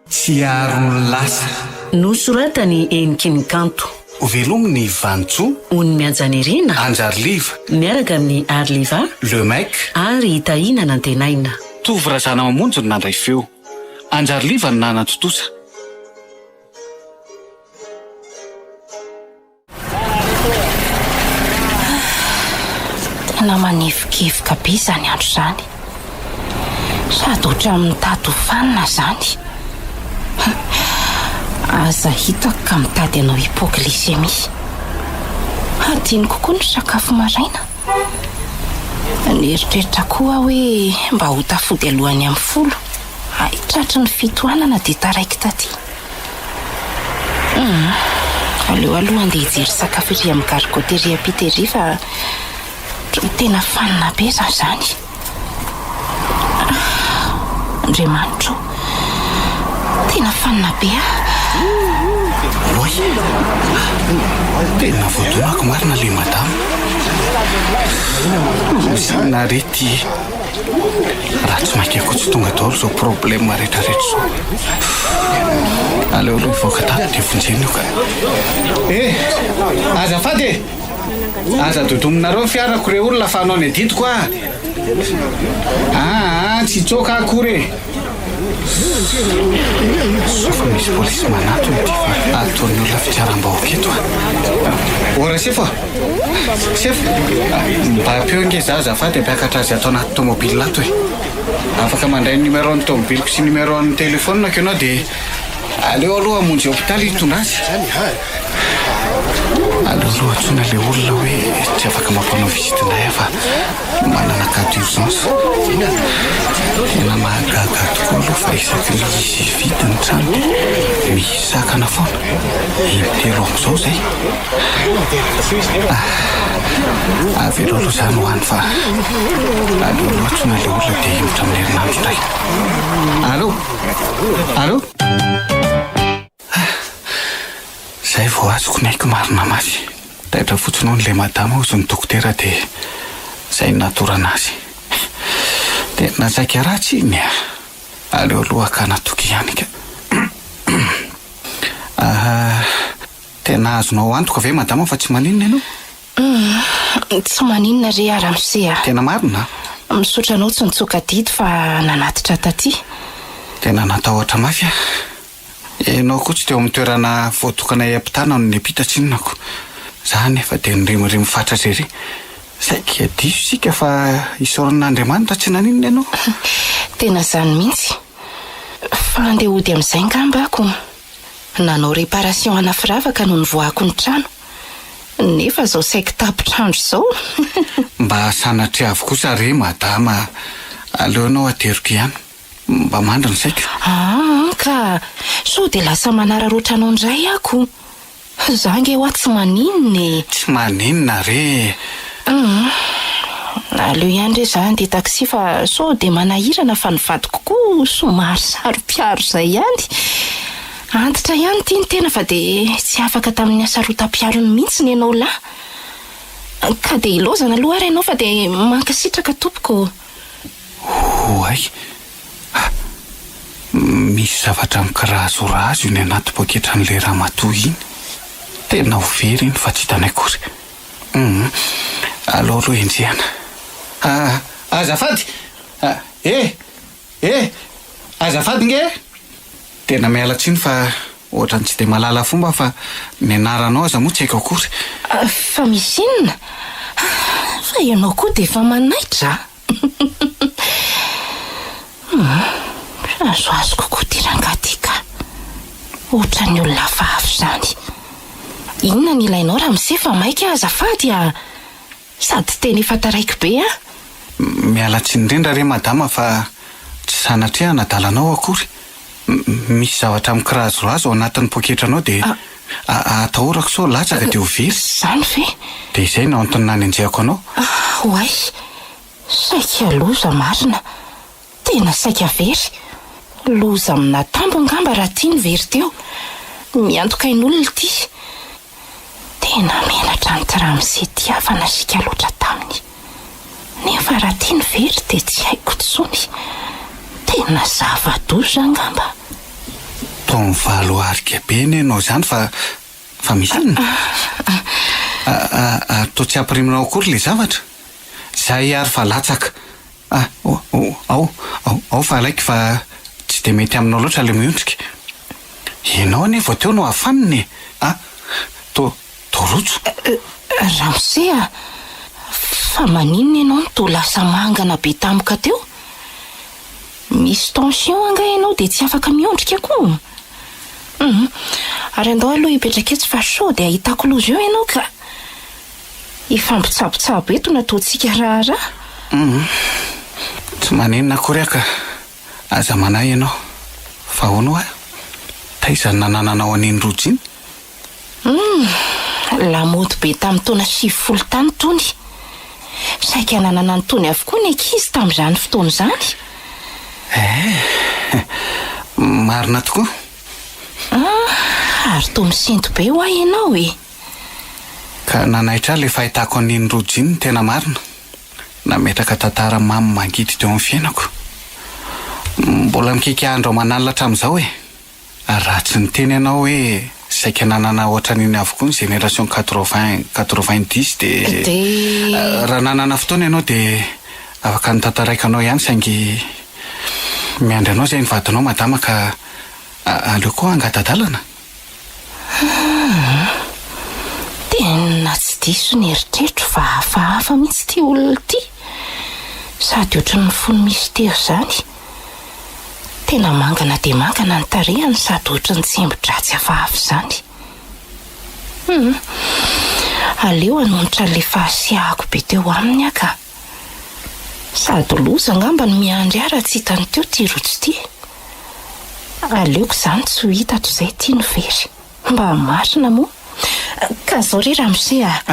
tsy aron lasa nosoratany Enikiny Kanto, velominy Vantso, Ony Mianjanirina, Anjarliva, miaraka amin'ny Arliva, Le Mec ary Itaina Nantenaina. Tovorazana mamonjy ny nandray feo, Anjarliva ny nanatotosa. Tena manivokivoka be zany andro zany. Sady otra amin'ny tatofanina zany. Aza hitako ka mitady anao hypoglycémie. Adiny kokoa ny sakafo maraina. Nieritreritra koa hoe mba ho tafody alohany amin'ny folo. Tratry ny fitohanana dia taraiky taty. Aleo aloha andeha hijery sakafo ery amin'ny gargoteria Pitery fa tena fanina be zany. Andriamanitro, tena fanina be Oi, tena voadonako marina le madama. Sina rety raha tsy mainka koa tsy tonga daholo zao problème rehetrarehetra zao. Aleo aloha ivoaka tato dia vonjeny io ka. Azafady aza dodominareo ny fiarako re olona fa anao ny aditiko tsy tsoka akory sofa misy polisy manato ity fa atony olona fitiaram-bahoaka eto ora sefa mba peo nge za azafady ampiakatra azy atao anaty tomobile ato afaka mandray ny numéro ny tomobiliko sy numéro ny telefonina ianao dia aleo aloha hamonjy hôpitaly hitondra azy. Aleo aloha antsona le olona hoe tsy afaka mampanao visitinay fa manana cas d'urgence. Tena mahagaga tokoa aloha fa isaky ny isy vita ny trano misy sakana foana. Intelo ako zao zay. Avelo aloha zany ho any fa aleo aloha antsona le olona dia himotra amin'ny herinandro iray. Allo zay vao azoko ny haiko marina masy. Taitra fotsiny ao n'le madama ozy ny dokotera dia zay natorana azy. Tena saika ratsy iny aleo aloha akana toky ihany ka. Tena azonao antoka ve madama fa tsy maninona ianao? Tsy maninona re ara-misea. Tena marina? Misaotra anao tsy nitsoka didy fa nanatitra taty. Tena natahotra mafy enao koa tsy teo amin'ny toerana voatokana hiampitana no nepita tsinonako. Za nefa dia niremoremo fatra zery. Saika diso sika fa isaoran'Andriamanitra tsy naninona ianao. Tena zany mihitsy. Fa andeha hody amin'izay ngamba ako. Nanao réparation ana firavaka no nivoahako ny trano. Nefa zao saika tapitrandro zao. Mba sanatria avo kosa re madama. Aleo anao ateriko ihany. Mba mandriny saika. Ka so dia lasa manararoatra anao indray ako. Za nge hoa tsy maninona. Tsy maninona re. Aleo ihany re za andeha taxi fa so dia manahirana fa nivadiko koa somary saropiaro zay ihany. Antitra ihany ity ny tena fa dia tsy afaka tamin'ny asarotam-piarony mihitsy ny ianao lahy. Ka dia ilozana aloha ary ianao fa dia mankasitraka tompoko. Hoay, misy zavatra mikirazorazo iny anaty poketra n'le ramatoa iny. Tena ho very iny fa tsy hitanay akory. Aleo aloha enjehana. Azafady. Azafady nge. Tena miala tsiny fa ohatrany tsy dia malala fomba fa ny anaranao aza moa tsy haiko akory. Fa misy inona? Fa ianao koa dia efa manaitra. Azo kokoa ty rangaty ka. Ohatra ny olona vavy zany. Inona ny ilainao raha misefa maika azafady sady tena efa taraiky be Miala tsiny indrindra re madama fa tsy sanatria nadalanao akory. Misy zavatra mikirazorazo ao anatin'ny poketranao dia atahorako sao latsaka dia ho very. Zany ve? Dia izay no antony nanenjehako anao. Hoay, saika loza marina. Tena saika very. Loza amina tambo ngamba raha tia ny very teo. Miantoka in'olona ity. Tena menatra ny tiramizay tiavana sika loatra taminy. Nefa raha tia ny very dia tsy haiko tsony. Tena zava-doza ngamba. taon'ny valo arika be ny ianao zany fa misy inona? Toa tsy ampiriminao akory le zavatra. Zay ary fa latsaka. Ao fa alaiky fa tsy de mety aminao loatra le miondrika. Ianao anefa teo no hafaniny. Torotso. Ramosea, fa maninona ianao no toa lasa mangana be tampoka teo? Misy tension anga ianao dia tsy afaka miondrika koa. Ary andao aloha hipetraka etsy fa sao dia ahitako loza eo ianao ka ifampitsabotsabo eto nataontsika raharaha. Tsy maninona akory aka. Aza manahy ianao. Fa hono a? Taizany nanananao an'iny rojo iny? Lamody be tamin'ny taona 70 tany tony. Saika nanana ny tony avokoa ny ankizy tamin'izany fotoana izany. Marina tokoa. Ary toa misinto be ho ahy ianao e. Ka nanaitra le fahitako an'iny rojo iny tena marina. Nametraka tantara mamy mangidy teo amin'ny fiainako. Mbola mikika andro manalatra amin'izao e. Ratsy ny teny ianao hoe saika nanana ohatran'iny avokoa ny génération 90 dia raha nanana fotoana ianao dia afaka nitantaraiky anao ihany saingy miandry anao izay ny vadinao madama ka aleo koa angatadalana. Tena tsy diso ny eritreritro fa hafahafa mihitsy ty olona ty. Sady ohatran'ny fony mistera izany. Tena mangana dia mangana ny tarehany sady ohatran'ny tsembo-dratsy hafahafa izany. Aleo hanonitra le fahasiahako be teo aminy aka. Sady loza angamba ny miandry ara tsy hitany teo ty rojo ty. Aleoko izany tsy ho hita toy izay ty no very. Mba marina moa. Ka zao ry Ramosea.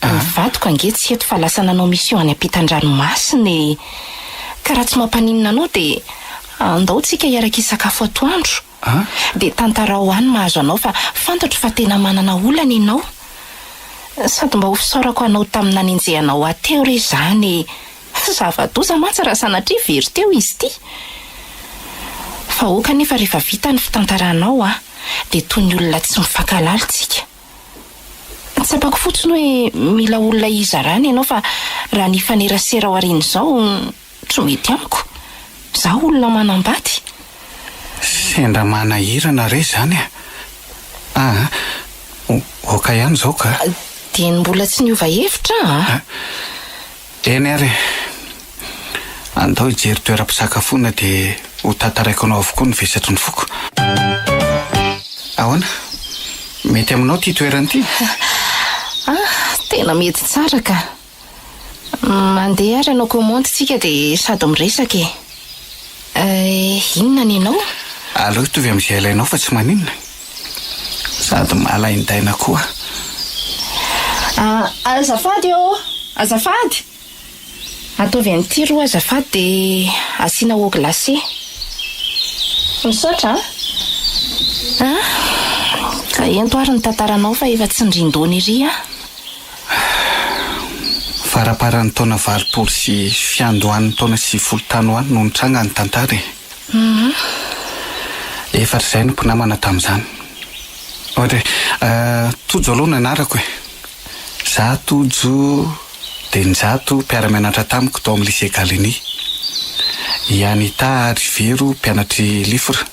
Mivadiko ange tsy eto fa lasa nanao mission any ampitan-dranomasina. Ka raha tsy mampaninona anao dia andao tsika hiaraka isakafo atoandro. Dia tantara ho any mahazo anao fa fantatro fa tena manana olana ianao. Sady mba ho fisaorako anao tamin'ny nanenjehanao ateo re izany. Zava-doza mantsy raha sanatria very teo izy ty. Fa oka nefa rehefa vita ny fitantaranao dia toy ny olona tsy mifankalala tsika. Tsapako fotsiny hoe mila olona izarany ianao fa raha ny fanerasera aoriana izao tsy mety amiko. Zaho olona manambady. Sendra manahirana re izany oka ihany izao ka. Dia ny mbola tsy niova hevitra Eny ary. Andao hijery toeram-pisakafoana dia ho tantaraiko anao avokoa ny vesatry ny foko. Ahoana? Mety aminao ty toerana ty? Tena mety tsara ka. Mandeha ary anao komandytsika dia sady miresaka e. Inona ny ianao? Aleo hitovy amin'izay ilainao fa tsy maninona. Sady malain-daina koa. Azafady azafady. Ataovy an'ity roa azafady dia asiana eau glacée. Misaotra ka ento ary ny tantaranao fa efa tsy ndrindona ery Faraparan'ny taona 20 sy fiandohan'ny taona 90 tany ho any no nitranga ny tantara. Efatra izay no mpinamana tamin'izany. Ohatra Tojo aloha no anarako e. Za Tojo Denjato mpiara-mianatra tamiko tao amin'ny lycée Galiny. Anita Rivero mpianatry livre.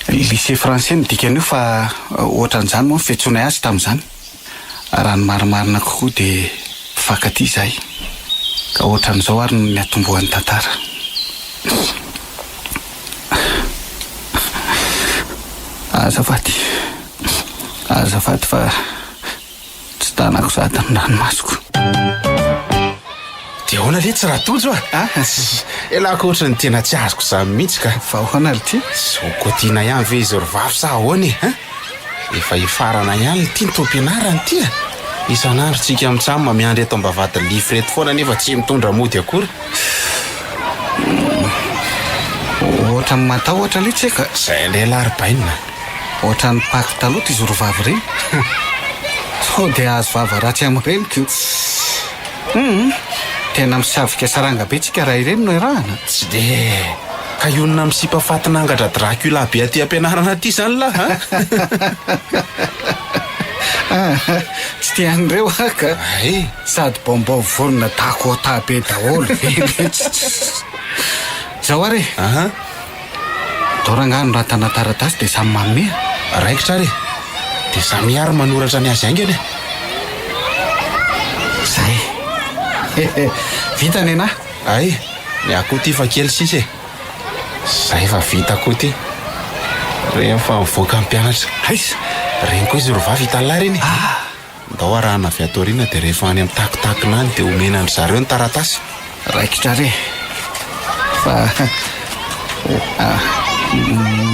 Lycée français ny dikany io fa ohatran'izany moa fiantsoana azy tamin'izany. Raha ny marimarina kokoa dia mpifankaty izahay. Ka ohatran'izao ary ny atombohan'ny tantara. Azafady fa tsy tanako sady amin'ny ranomasoko. Dia ahoana le tsy raha Tojo elako ohatra ny tena tsy azoko izany mihitsy ka. Fa ahoana le ty? Sokotiana ihany ve izy rovavy sa ahoana efa hifarana ihany ny ty ny toam-pianarany ty isan'andro tsika mitsamo miandry eto am-bavady livre eto foana nefa tsy mitondra mody akory. Ohatra ny matao ohatra le tsy eka. Izay lehilahy ary-bainina. Ohatra ny paky taloha izy rovavy reny. Sao dia azo vava ratsy amin'ireniko. Tena misavika saranga be tsika raha ireny no irahana. Tsy dia kayonina misipa fatinangatra Dracula be aty ampianarana aty zany laha. Tsy tian'ireo aka. Ay, Sady bombo vonona dakota be daholo. Zao ary. aha, Dorangano ratana taratasy dia samy manome. raikitra re. Dia samy ary manoratra ny azy aingany. Zay. Vita ny ana. Ay, ny akoho ty fa kely sisa e. Zay fa vita akoho ty. Reny fa mivoaka amin'ny mpianatra. Aiza. Reny koa izy rovavy hitan'lahy reny. Ndao arahana avy atoriana dia rehefa any amin'ny takotakona any dia omena andry zareo ny taratasy. Raikitra re. Fa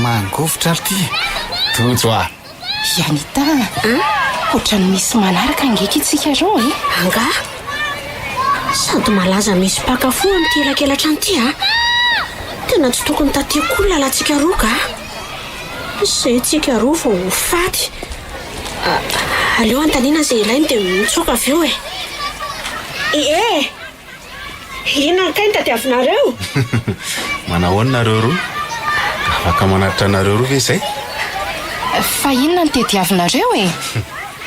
mangovitra ary ty. Tojo a. Janita, ohatrany misy manaraka angeka itsika reo e. Anga? Sady malaza misy mpakafo amin'ny telakelatra an'ity a. Tena tsy tokony tatiako lalantsika roa ka. Izay tsika roa vao faty. Aleo antaniana izay ilainy dia mitsoka avy eo e. Inona kay ny tadiavinareo? Manahoana nareo roa? Afaka manaritra nareo roa ve izay? Fa inona ny tediavinareo e?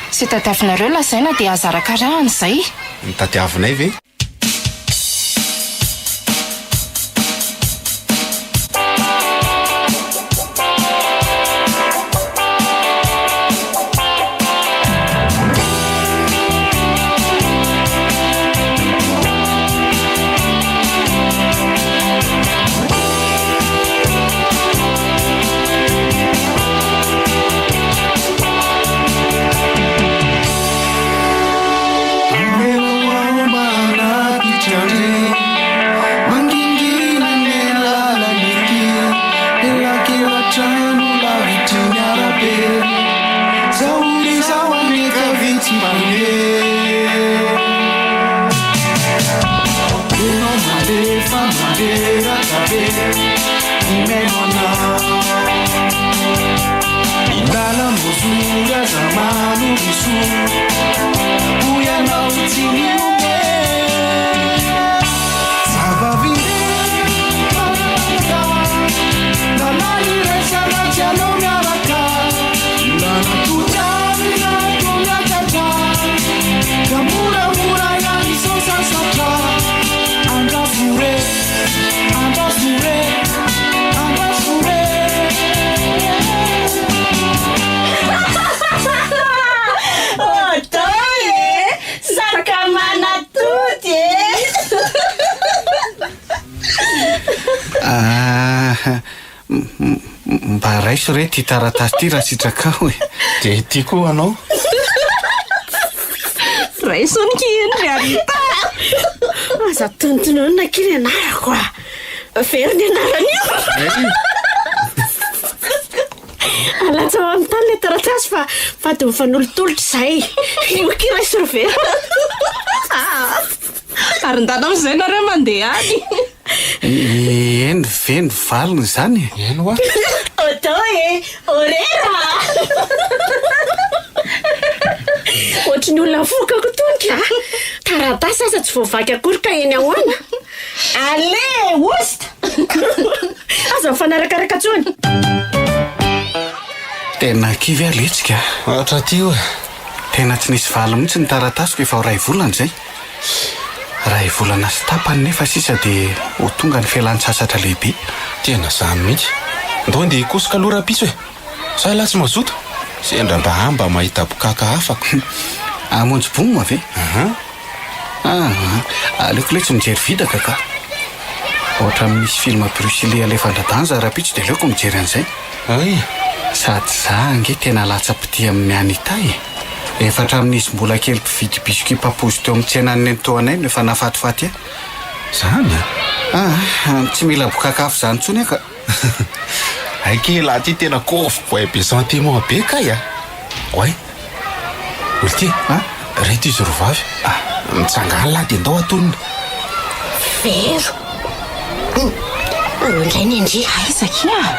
Tsy tadiavinareo lazaina dia azara-karahana izay. Ny tadiavinay ve? Mba raiso re ty taratasy ty raha sitrakao e. Dia ty koa anao? Raiso ny kiny Anita. Aza tonontonona kely anarako a. Very ny anarany io. Alatsa amin'ny tany le taratasy fa dia mifanolotolotra izay. Io ky raiso ry very. Arindana amin'izay nareo mandeha any. Eny veny valiny izany. Eno a? Otao e, orera. Ohatry ny olona vokako tonika. Taratasy aza tsy voavaky akory ka eny ahoana. Ale, osta. Aza mifanarakaraka tsony. Tena kivy aletsika. Ohatra ty io. Tena tsy nisy valy mihitsy ny taratasiko efa ho ray volana izay. Ray volana sy tapany nefa sisa dia ho tonga ny fialan-tsasatra lehibe. Tena zany mihitsy. Ndao dia hikosika lora-piso e. Sa laha tsy mazoto? Sendra mba amba mahita bokaka afaka. Amonjy bongo ave. Aleoko le tsy mijery vidaka ka. Ohatra misy film Bruce Lee alefan-dradanja raha-pitsy dia aleoko mijery an'izay. Ay, Sady za ange tena latsa-pity amin'ny Anita e. Efa hatramin'izy mbola kely mpividy biscuit papozy teo amin'ny tsenan'ny nentoanay no efa nafatifaty e. zany Tsy mila bokakafo zany tsony aka. Aike laha ty tena kofo boay be sentiment be kay a. Oay, olo ty reto izy rovavy. Mitsangana laha dia ndao atonina. Vero. Indray ny endry. Aiza kia?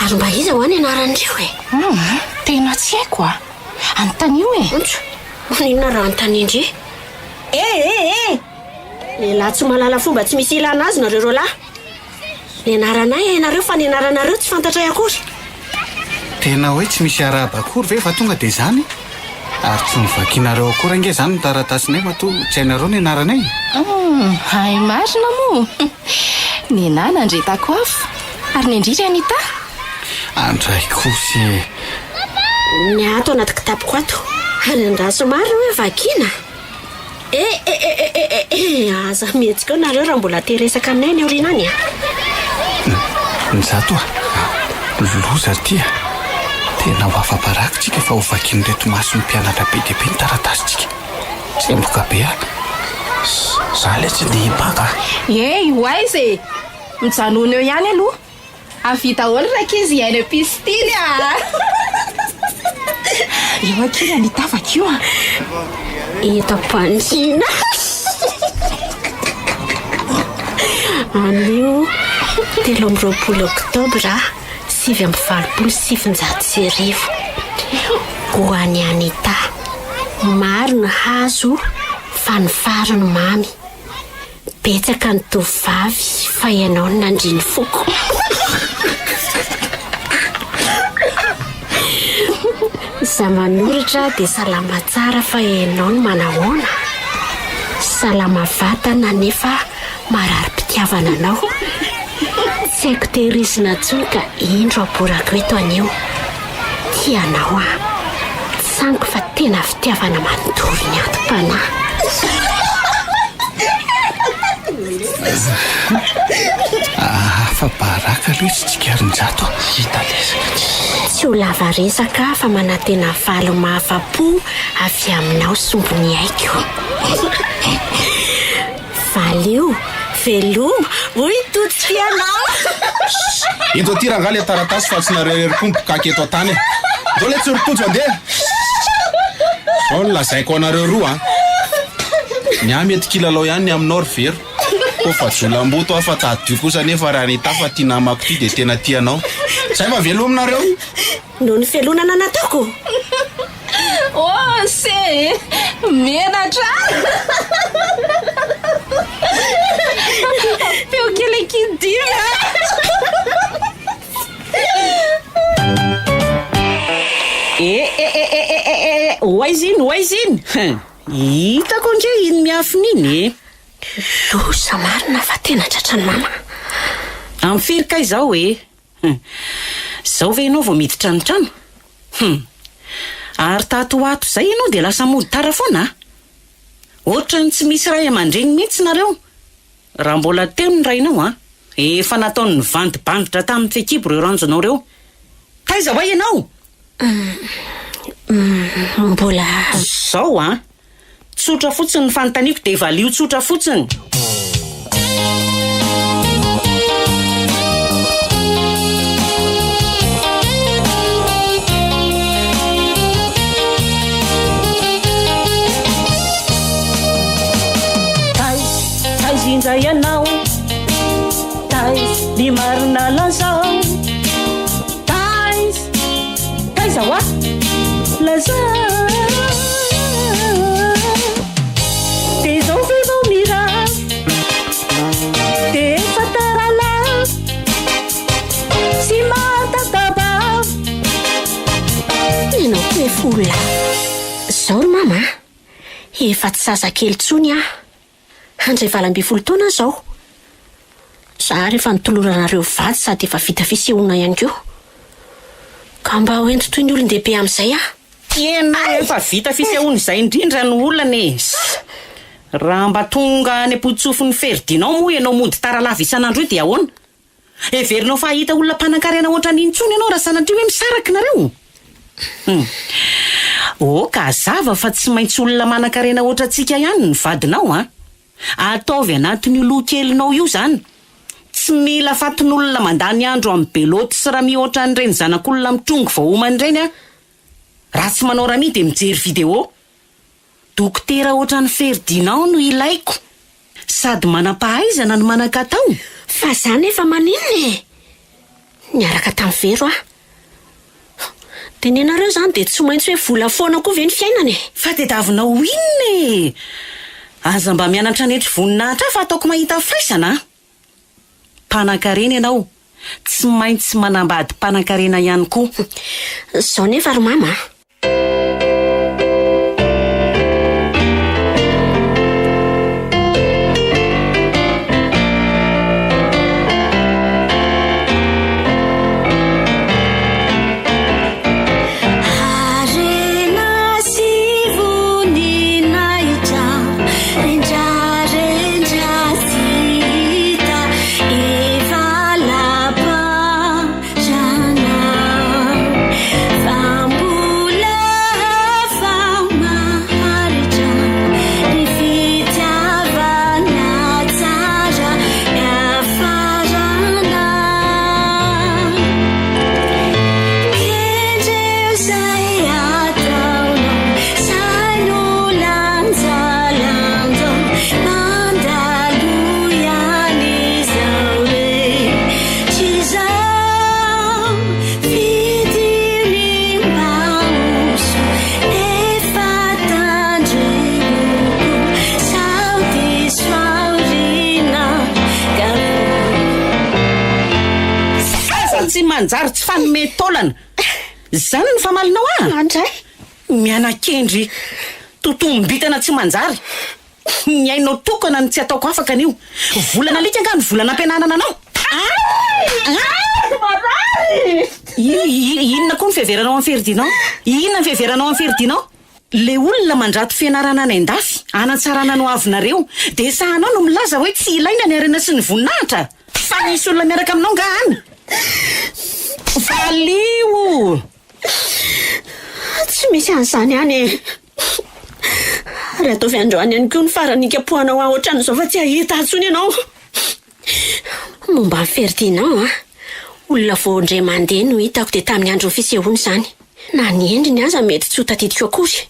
Ary mba iza ho any anaran'ireo e. Tena tsy haiko a. Anontany io e. Inona raha anontany indry? Lehilahy tsy malala fomba tsy misy ilana azy nareo roa lahy. ny anaranay ianareo fa ny anaranareo tsy fantatray akory. Tena hoe tsy misy araba akory ve fa tonga dia izany ary tsy mivakinareo akory ange izany ny taratasinay fa to tsy hainareo ny anaranay. Hay marina moa ny anana andretako afo ary ny indrindra ny ta andray kosy ny ato anaty kitapoko ato ary andraso marina hoe vakiana. Aza mihetsika ao nareo raha mbola teresaka aminay ny aoriana any ny zato loza tia tena ho afa-parakitsika fa ho vakiany reto maso ny mpianatra be dia be ny taratasintsika tsy mboka be za le tsy dia hibaka. hoaizy mijanona eo ihany aloha avita olo raka izy iaina pistily eo akina ny tavakio itapanjina anio 13 oktobra 727 ho any Anita maro ny hazo fa ny farony mamy betsaka ny tovavy fa ianao ny nandriny foko. Za manoratra dia salama tsara fa ianao ny manahoana salama vatana nefa marary mpitiavana anao tsy haiko tehirizina tsony ka indro aborako eto anio tianao saniko fa tena fitiavana manontoro ny antom-panahy. Fa baraka aloha tsy tsikarin-jato hita lesaka tsy ho lava resaka fa manantena valo mahafa-po avy aminao sombony aiko. Valeo veloma hoy totsy fianao eto aty raha le taratasy fa tsy narerery-kombo kaky eto an-tany dao le tsy rotojo andeha sao ny lazaiko anareo roa ny amety kilalao ihany ny aminao ry vero ko fa jolam-boto afa tadio kosa nefa raha nita fa tia namako ty dia tena tianao zay fa velo aminareo noho ny felonana nataoko. se menatra peo kely kidimy oaiziny hitako nge iny miafin'iny loza marina fa tena tratrany mama amin'ny firika izao zao ve ianao vao miditra ny trano ary tatoato zay ianao dia lasa mody tara foana ohatra ny tsy misy ray aman-dreny mihitsy nareo raha mbola teo ny rainao efa nataony vandy-banditra tamin'ny fekibo reo ranjonao reo taiza hoa ianao mbola zao tsotra fotsiny ny fanontaniako dia valio tsotra fotsiny. Taizinja ianao ny marina lazao taiza hoa lazao dia zao ve vao mira dia efa tarala sy matataba ianao koa efola zao ry mama efa tsy sasakely tsony handray 20 taona zao za rehefa nitoloranareo vady sady efa vita fisehoana ihany keo ka mba hoento toy ny olon-dehibe amin'izay tena efa vita fisehoana izay indrindra ny olana raha mba tonga any am-poditsofony Ferdinand moa ianao mody taralava isan'andro io dia ahoana everinao fa hahita olona mpanankarena ohatra n'iny intsony ianao raha sanatria hoe misaraky nareo ka zava fa tsy maintsy olona manankarena ohatra antsika ihany ny vadinao ataovy anatin'io loha kelinao io zany tsy mila fatin'olona mandany andro amin'ny beloty sy raha mihoatra an'ireny zanak'olona mitrongo vao homan'ireny raha tsy manao raha mi dia mijery video dokotera ohatra ny Ferdinand no ilaiko sady manam-pahaizana ny manan-katao fa zany efa maninona niaraka tamin'ny vero dia ny anareo zany dia tsy maintsy hoe vola foana koa ve ny fiainana fa dia davinao inona aza mba mianatra netry voninahitra fa ataoko mahita firaisana mpanan-karena ianao tsy maintsy manambady mpanan-karena ihany koa. Zao nefa ry mama. Tsy manjary tsy fanometaolana zany ny famalinao andray miana-kendry totombitana tsy manjary ny ainao tokana ny tsy ataoko afaka an'io volana alika nga ny volana ampiananana anao inona koa ny fiheveranao amin'ny Ferdinand? Inona ny fiheveranao amin'ny Ferdinand? Le olona mandrato fianarana any an-dafy anatsarana no avinareo de sahanao no milaza hoe tsy ilaina ny arena sy ny voninahitra fa nisy olona miaraka aminao nga any. Valio! Tsy misy an'izany any e. Raha ataovy androany ihany koa ny faranykapohanao aho ohatran'izao fa tsy ahita antsony ianao. Momba ny Ferdinand olona vao ndray mandeha no hitako dia tamin'ny andro ny fisehoany izany. Na ny endriny aza mety tsy ho tadidiko akory.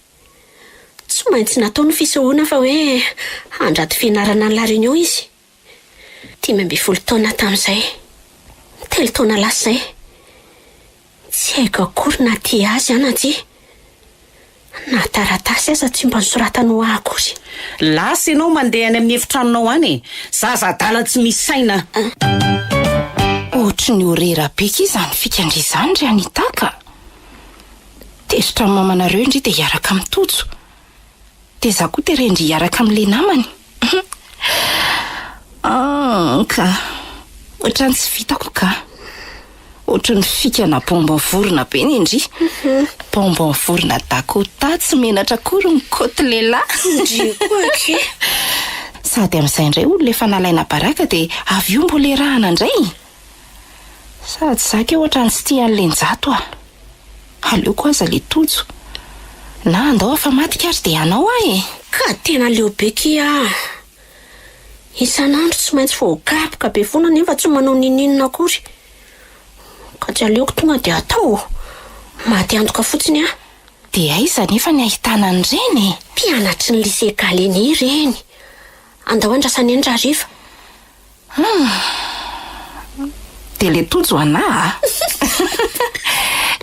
Tsy maintsy natao ny fisehoana fa hoe andrato fianarana ny La Réunion izy. 12 taona tamin'izay. 3 taona lasa izay. Tsy haiko akory na ty azy ana ty. Na taratasy aza tsy mba nisoratany akory. Lasa ianao mandeha any amin'ny efitranonao any. Zaza-dala tsy misy saina. Ohatry ny orera-beky izany fikandrizany ry anitaka. Tezitra amin'ny mamanareo indry dia hiaraka mitotso. Dia za koa terendry hiaraka amin'le namany. Ka ohatrany tsy vitako ka. Ohatran'ny fikana bonbon vorona be ny indry. Bonbon vorona Dakota tsy menatra akory ny côte lela. Sady amin'izay indray olona efa nalaina baraka dia avy io mbola erahana indray. Sady zaka ohatrany tsy tia an'le njato ah. Aleoko aza le tojo. Na andao afa matika ary dia anao e. Ka tena leo beky isan'andro tsy maintsy voakapoka be foana nefa tsy manao ninina akory. Ka tsy aleoko tonga dia atao. Maty antoka fotsiny ah. Dia aiza nefa ny ahitana an'ireny? Mpianatry ny lycée Galeny ireny. Andao andrasany endra hariva. Dia le tojo ana.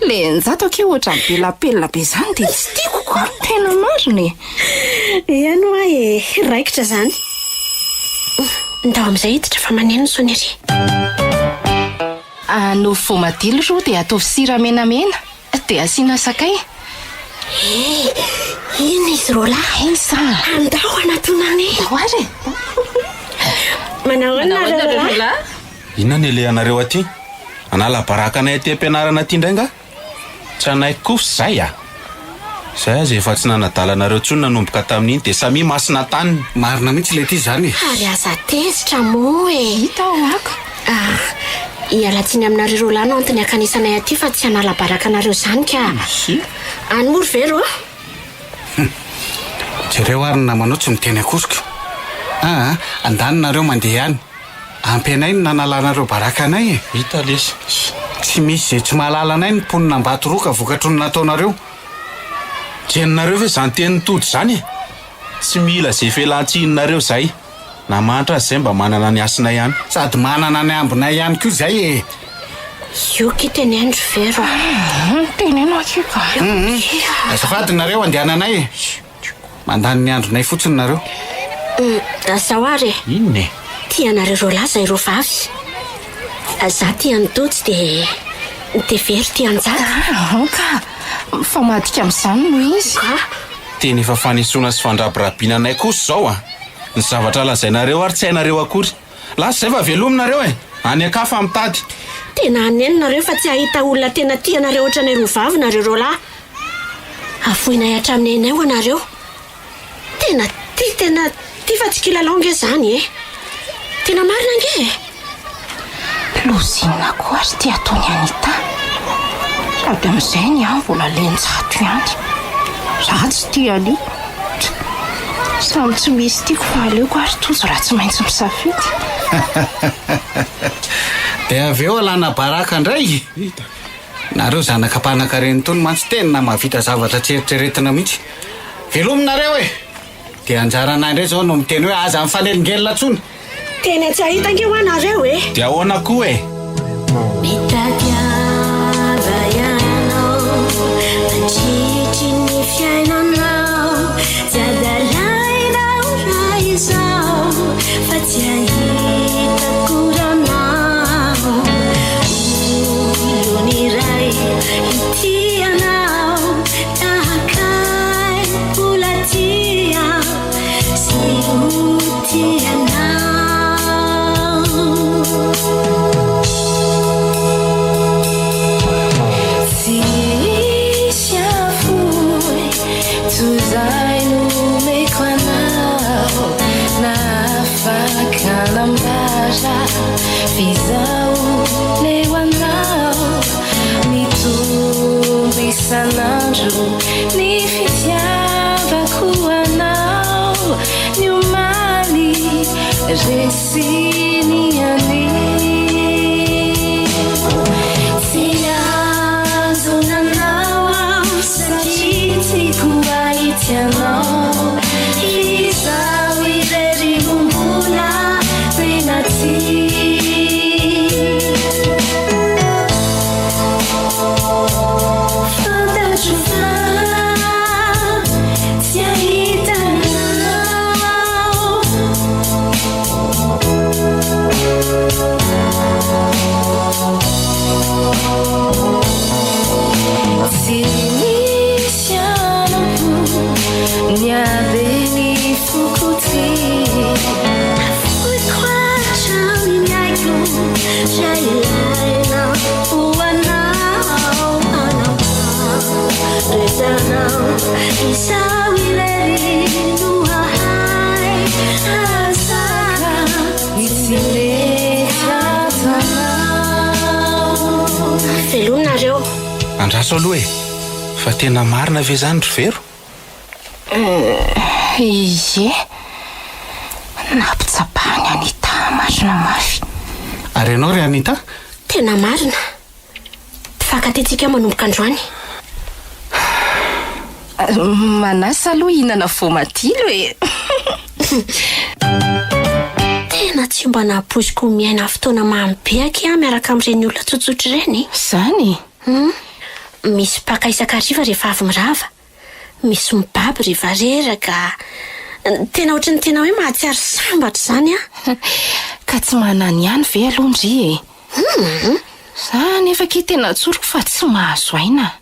Le njato ake ohatra belapelina be zany dia tsy tiako ko. Tena mariny. Iano raikitra zany. Ndao amin'izay hiditra fa maneno ny sonery. No voamadilo ro dia ataovy sira menamena dia asiana sakay. Ina izy roalahy. Isa. Andao anatonany. Ahoary. Manao ana Inona ny le anareo aty? Anala baraka anay aty ampianarana aty indray nga? Tsy anaiko koa zay ah. Zay aza efa tsy nanadalanareo tsony nanomboka tamin'iny dia samy masina tany. Marina mihitsy le ty zany. Ary aza tezitra mo e. Hita ao ako. Ialatsiny aminareo roalahy no antony akanisanay aty fa tsy anala baraka anareo zany ka. Any mory vero Jereo ary namanao tsy miteny akoryko. Andanonareo mandeha any. Ampy anay ny nanalanareo baraka anay e. Hita lesy. Tsy misy izay tsy mahalala anay ny mponina ambato roka vokatry ny nataonareo. Jeninareo ve zany teny todo zany e? Tsy mila zay felan-tsinonareo zay. Na mantra azy zay mba manana ny asina ihany. Sady manana ny ambonay ihany koa zay e. Io kiteny andro vero. Teneno ake ka. Azafady nareo andehananay e. Mandany ny andronay fotsiny nareo. Zao ary. Inona e? Tianareo roalahy zay ro vavy. Za ty anytotsy de very ty anjaka. Ka mifamadika amin'izany noho izy. Teny efa fanesona sy fandrabirabiana anay kosa zao ny zavatra lazainareo ary tsy hainareo akory. Lasa zay fa velominareo any akafa mitady. Tena anenonareo fa tsy ahita olona tena tianareo ohatranay roa vavy nareo roalahy. Avoinay hatraminay anay anareo. Tena ty fa tsy kilalao nge zany Tena marina nge. Lozina koa ary ty ataony Anita. Sady amin'izay ny aho mbola lenjato ihany. Ratsy ty ali. Samy tsy misy tiako fa aleoko ary tojo raha tsy maintsy misafidy. Dia avy eo alana baraka indray. Nareo zanakam-panan-karena tony mantsy tena mahavita zavatra tseritreretina mihitsy. Velominareo dia anjaranay indray zao no miteny hoe aza mifanelingelina tsony. Tena tsy ahita nge ho anareo Dia ahoana koa mitadiava ianao mandritry ny fiainanao tsy adalainao raha izao fa tsy ahita koranao oloniray itianao tahakay mbola tia sy hotianao. Tuzay numeko anao nafaka nambaza vizao leo anao mitombo isanandro ny fitiavako anao ny omaly resiny ani tsy azonanao aho satria tsy kuaitianao izao irery mombola tena ty fantatro fa tsy ahitanao tsy misy anako niaveny fokoty afoikoatrany miaiko zay ilainao hoanao resanao izao irery no ahay azaka tsy metratanao. Velonareo andraso aloha fa tena marina ve zany ry vero? Izy nampitsapahany Anita marina mafy. Ary ianao ry Anita? Tena marina. Mpifankatetitsika manomboka androany. Manasa aloha hinana voamadilo Tena tsy mba nahaposiko miaina fotoana mampiaky miaraka amin'ireny olona tsotsotra ireny. Zany? Misy paka isakariva rehefa avy mirava. Misy mibaby rehefa reraka. Tena ohatrany tena hoe mahatsiaro sambatra zany Ka tsy manany ihany ve alondry Zany efa ke tena tsoroko fa tsy mahazo aina.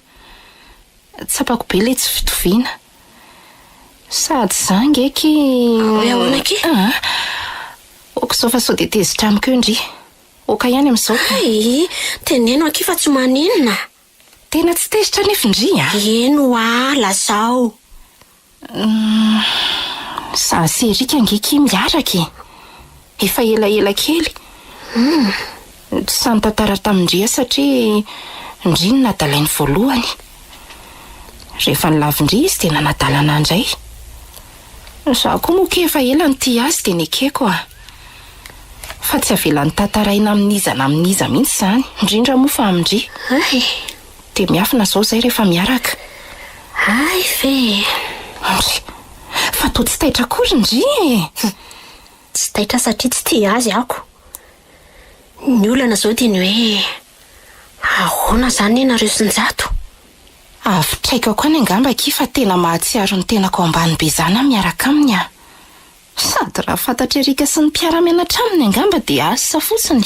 Tsapako be le tsy fitoviana. Sady zangy eky hoe ahoana ke? Oko zao fa sao de tezitra amiko eo ndry. Oka ihany amin'izao. Ay, teneno aky fa tsy maninona. Tena tsy tezitra nefa ndry Eno lazao. Sa serika angeky miaraka efa ela kely. Samy tantara tamindria satria ndry ny nadalainy voalohany. Rehefa nilavindry izy dia nanadalana andray. Za koa moa ke efa ela ny azy dia nekeko fa tsy avelan'ny tantaraina amin'iza mihitsy zany, indrindra moa fa amindry. Dia miafina zao zay rehefa miaraka. Ay fe. Fa to tsy taitra akory ndry Tsy taitra satria tsy tia azy ako. Ny olana zao dia ny hoe ahoana zany nareo sinjato. Avitraika koa ny angamba ki fa tena mahatsiaro ny tenako ambany be zana miaraka aminy Sady raha fantatra erika sy ny mpiara-mianatra aminy angamba dia asa fotsiny.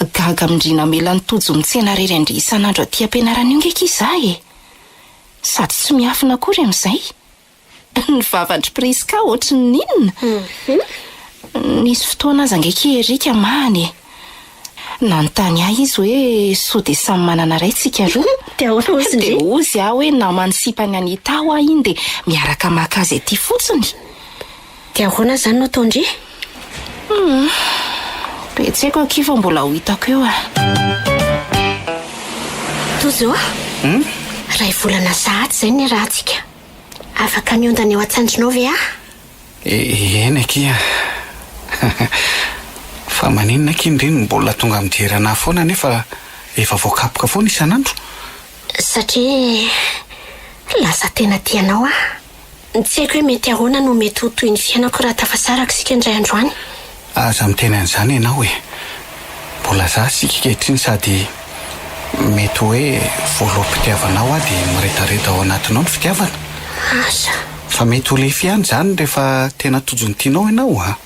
gaga mindrina melany tojo mitsena rery andry isan'andro aty ampianarana io ngeka izay e. Sady tsy miafina akory amin'izay. Ny vavatry Priska ohatry ny ninona. Nisy fotoana aza ngeka Erika many e. Nanontany ahy izy hoe sao dia samy manana ray tsika roa. Dia ozy aho hoe namany sipany Anita aho aho iny dia miaraka maka azy aty fotsiny. Dia ahoana izany no ataondry? Betseko akifa mbola ho hitako eo a. Tojo ray volana zahaty izay ny rahantsika. Afaka miondana eo an-tsandrinao ve ah? Eny akia. Fa maninona kindriny mbola tonga mijerana foana nefa efa voakapoka foana isan'andro. Satria lasa tena tianao ah. Tsy haiko hoe mety ahoana no mety ho toy ny fiainako raha tafasaraka sika indray androany. Aza miteny an'izany ianao hoe mbola za sika kehitriny sady mety hoe voaloham-pitiavanao a dia miretareta ao anatinao ny fitiavana. Asa. Fa mety ho lefy ihany izany rehefa tena tojony tianao ianao a.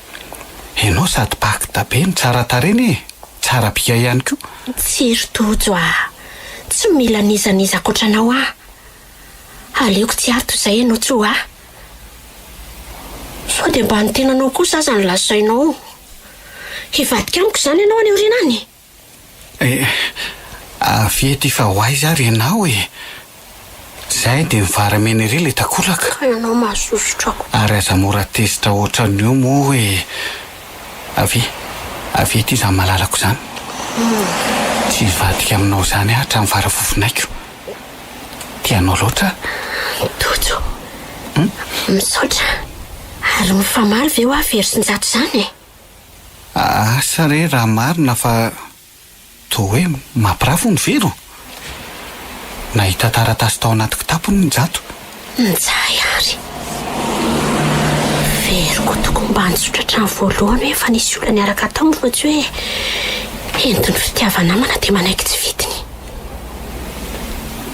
Ianao sady pakita be ny tsara tareny e. Tsara bika ihany koa. Tsiry Tojo ah. Tsy mila nizaniza koatranao ah. Aleoko tsy harto izay ianao tro ah. Sao dia mba ny tenanao kosa aza ny lasainao. Hivadika amiko izany ianao any aoriana any. Avety fa ho aiza ary ianao e. Zay dia mivaramena ery ilay takolaka. Ka ianao mahasosotrako. Ary aza mora tezitra ohatran'io moa hoe avety izany malalako izany. Tsy hivadika aminao izany aho hatramin'ny varafofinaiko. Tianao loatra? Tojo. Misaotra. Ary mifamaly ve ho ah very sinjato izany e? Asa re raha marina fa toa hoe mampirafo ny vero. Nahita taratasy tao anaty kitapony ny jato. Nizay ary. Veriko toko mba nitsotra hatrany voalohany hoe efa nisy olona niaraka tamiko fa tsy hoe entiny fitiavanamana dia manaiky tsy vitiny.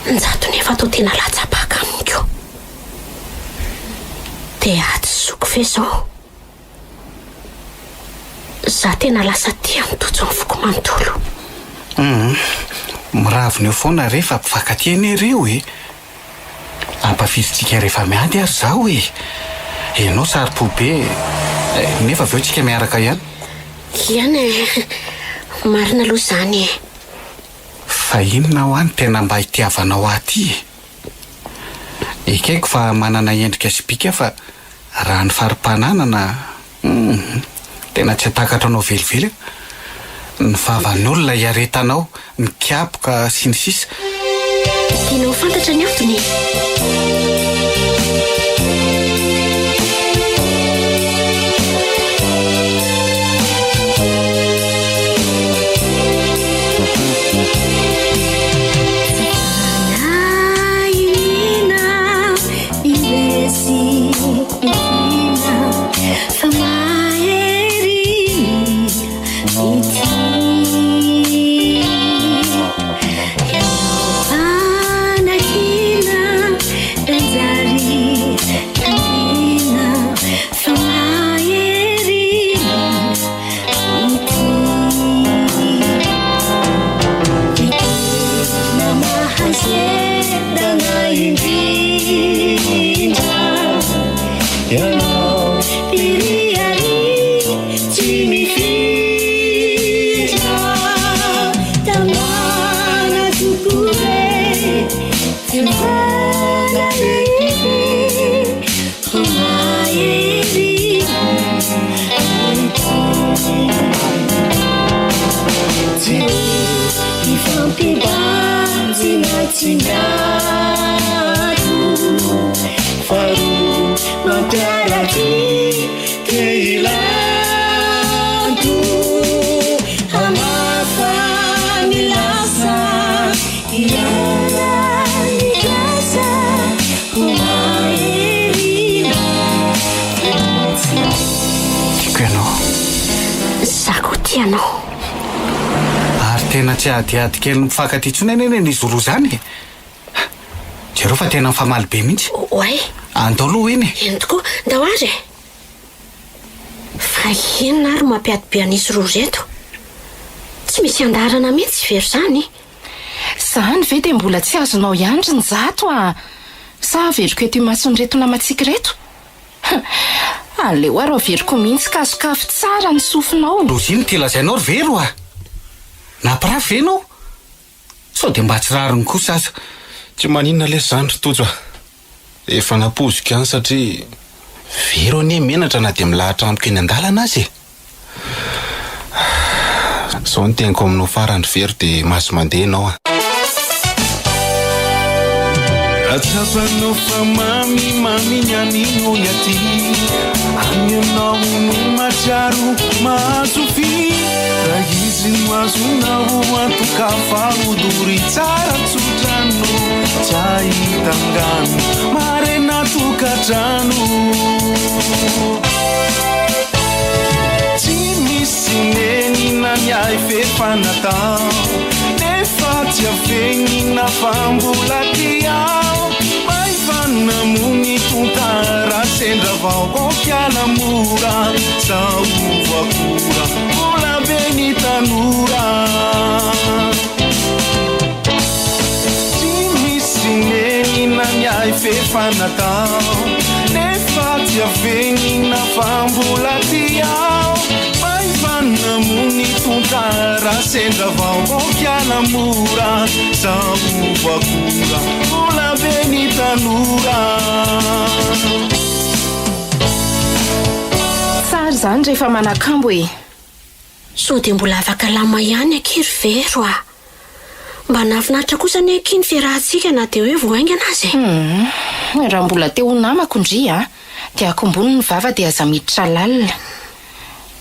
Njato nefa tao tena latsapaka amiko. Dia atsoko ve zao? Za tena lasa tia mitojo ny foko manontolo. Miraviny eo foana rehefa mpifankatia ireo e. Ampafizitsika rehefa miady ary zaho e. Ianao sary-pobe nefa avy eo tsika miaraka ihany. Iany e. Marina aloha izany e. Fa inona ho any tena mba hitiavanao aty e. Ekaiko fa manana endrika sy bika fa raha ny farim-pananana tena tsy hatakatra anao velively. Ny vavan'olona hiaretanao, ny kiapoka sy ny sisa. Tianao fantatra ny antony. Ary tena tsy adiady kely mifankaty tsony eny izy roa izany. Jereo fa tena mifamaly be mihitsy. Oay. Andao aloha eny. Eny tokoa, ndao ary e. Fa inona ary mampiady be an'izy roa reto? Tsy misy andarana mihitsy very zany. Zany ve dia mbola tsy azonao iandry ny zato sa veriko eto imason'reto namatsika reto? Aleo ary veriko mihitsy kasokafo tsara ny sofinao. Roziny ty lazainao ry vero napirafy venao sao dia mba tsy rariny kosa aza. Tsy maninona le zany rotojo efa napozika any satria vero anie menatra na dia milahatra amiko eny an-dalana azy zao ny tenako aminao farany vero dia maso mandeha ianao Atsapanao fa mami ny anino ny aty Aminao no matsaro mahazo fi Raha izy no azonao antoka fahodory tsara tsotrano Tsy ahitangano marena tokatrano Tsy misy nenina miay fefanatao Nefa tsy avenina fa mbola tiao Namungi tuntara sendra vao kiala mura Sauva kura Mula benita nura Jimi sineni na nyai fefa natao Nefa tia veni na fambula tiao Namungi tuntara sendra vao kiala mura Sauva kura Mula benita nura Tsara zany rehefa manakambo So dia mbola afaka lama ihany akiry vero Mba nafinaritra kosa ny aky ny fiarahantsika na dia hoe voaingana azy Raha mbola teo namako ndry dia akombony ny vava dia aza miditra lalina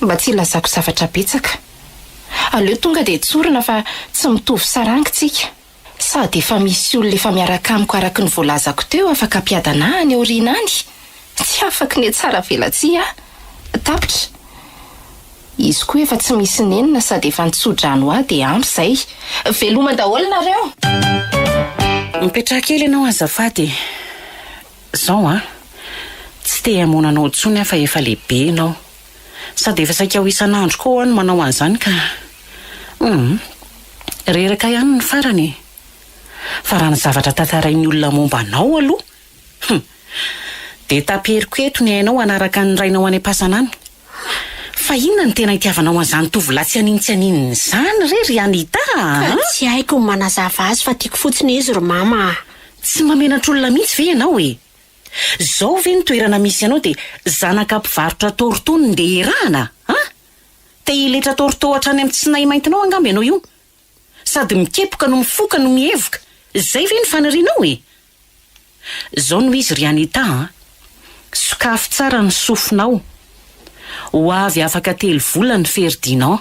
Mba tsy lazako zavatra betsaka Aleo tonga dia tsorina fa tsy mitovy sarangitsika Sady efa misy olona efa miaraka amiko araka ny voalazako teo afaka ampiadana any aoriana any Tsy afaka ny tsara velatsi Tapitra Izy koa efa tsy misy nenina sady efa nitsodrano dia ampy izay Veloma daholo nareo Mipetraka kely ianao azafady Zao tsy te hamonanao intsony fa efa lehibe ianao Sady efa saika ho isan'andro koa no manao an'izany ka reraka ihany ny farany Fa raha ny zavatra tantarain'ny olona momba anao aloha dia taperiko eto ny hainao anaraka ny rainao any am-pasana any Fa inona ny tena itiavanao an'izany tovolahy tsy anintsy zany ry Anita Tsy haiko manazava azy fa tiako fotsiny izy ro mama Tsy mamenatra olona mihitsy ve ianao Zao ve ny toerana misy ianao dia zanaka mpivarotra torotony dia erahana Te hiletra torotô hatrany amin'ny tsinay maintinao angamba ianao io Sady mikepoka no mifoka no mievoka Zay ve ny fanirianao Zao no izy ry Anita Sokafo tsara ny sofinao Ho avy afaka 3 volana ferdinao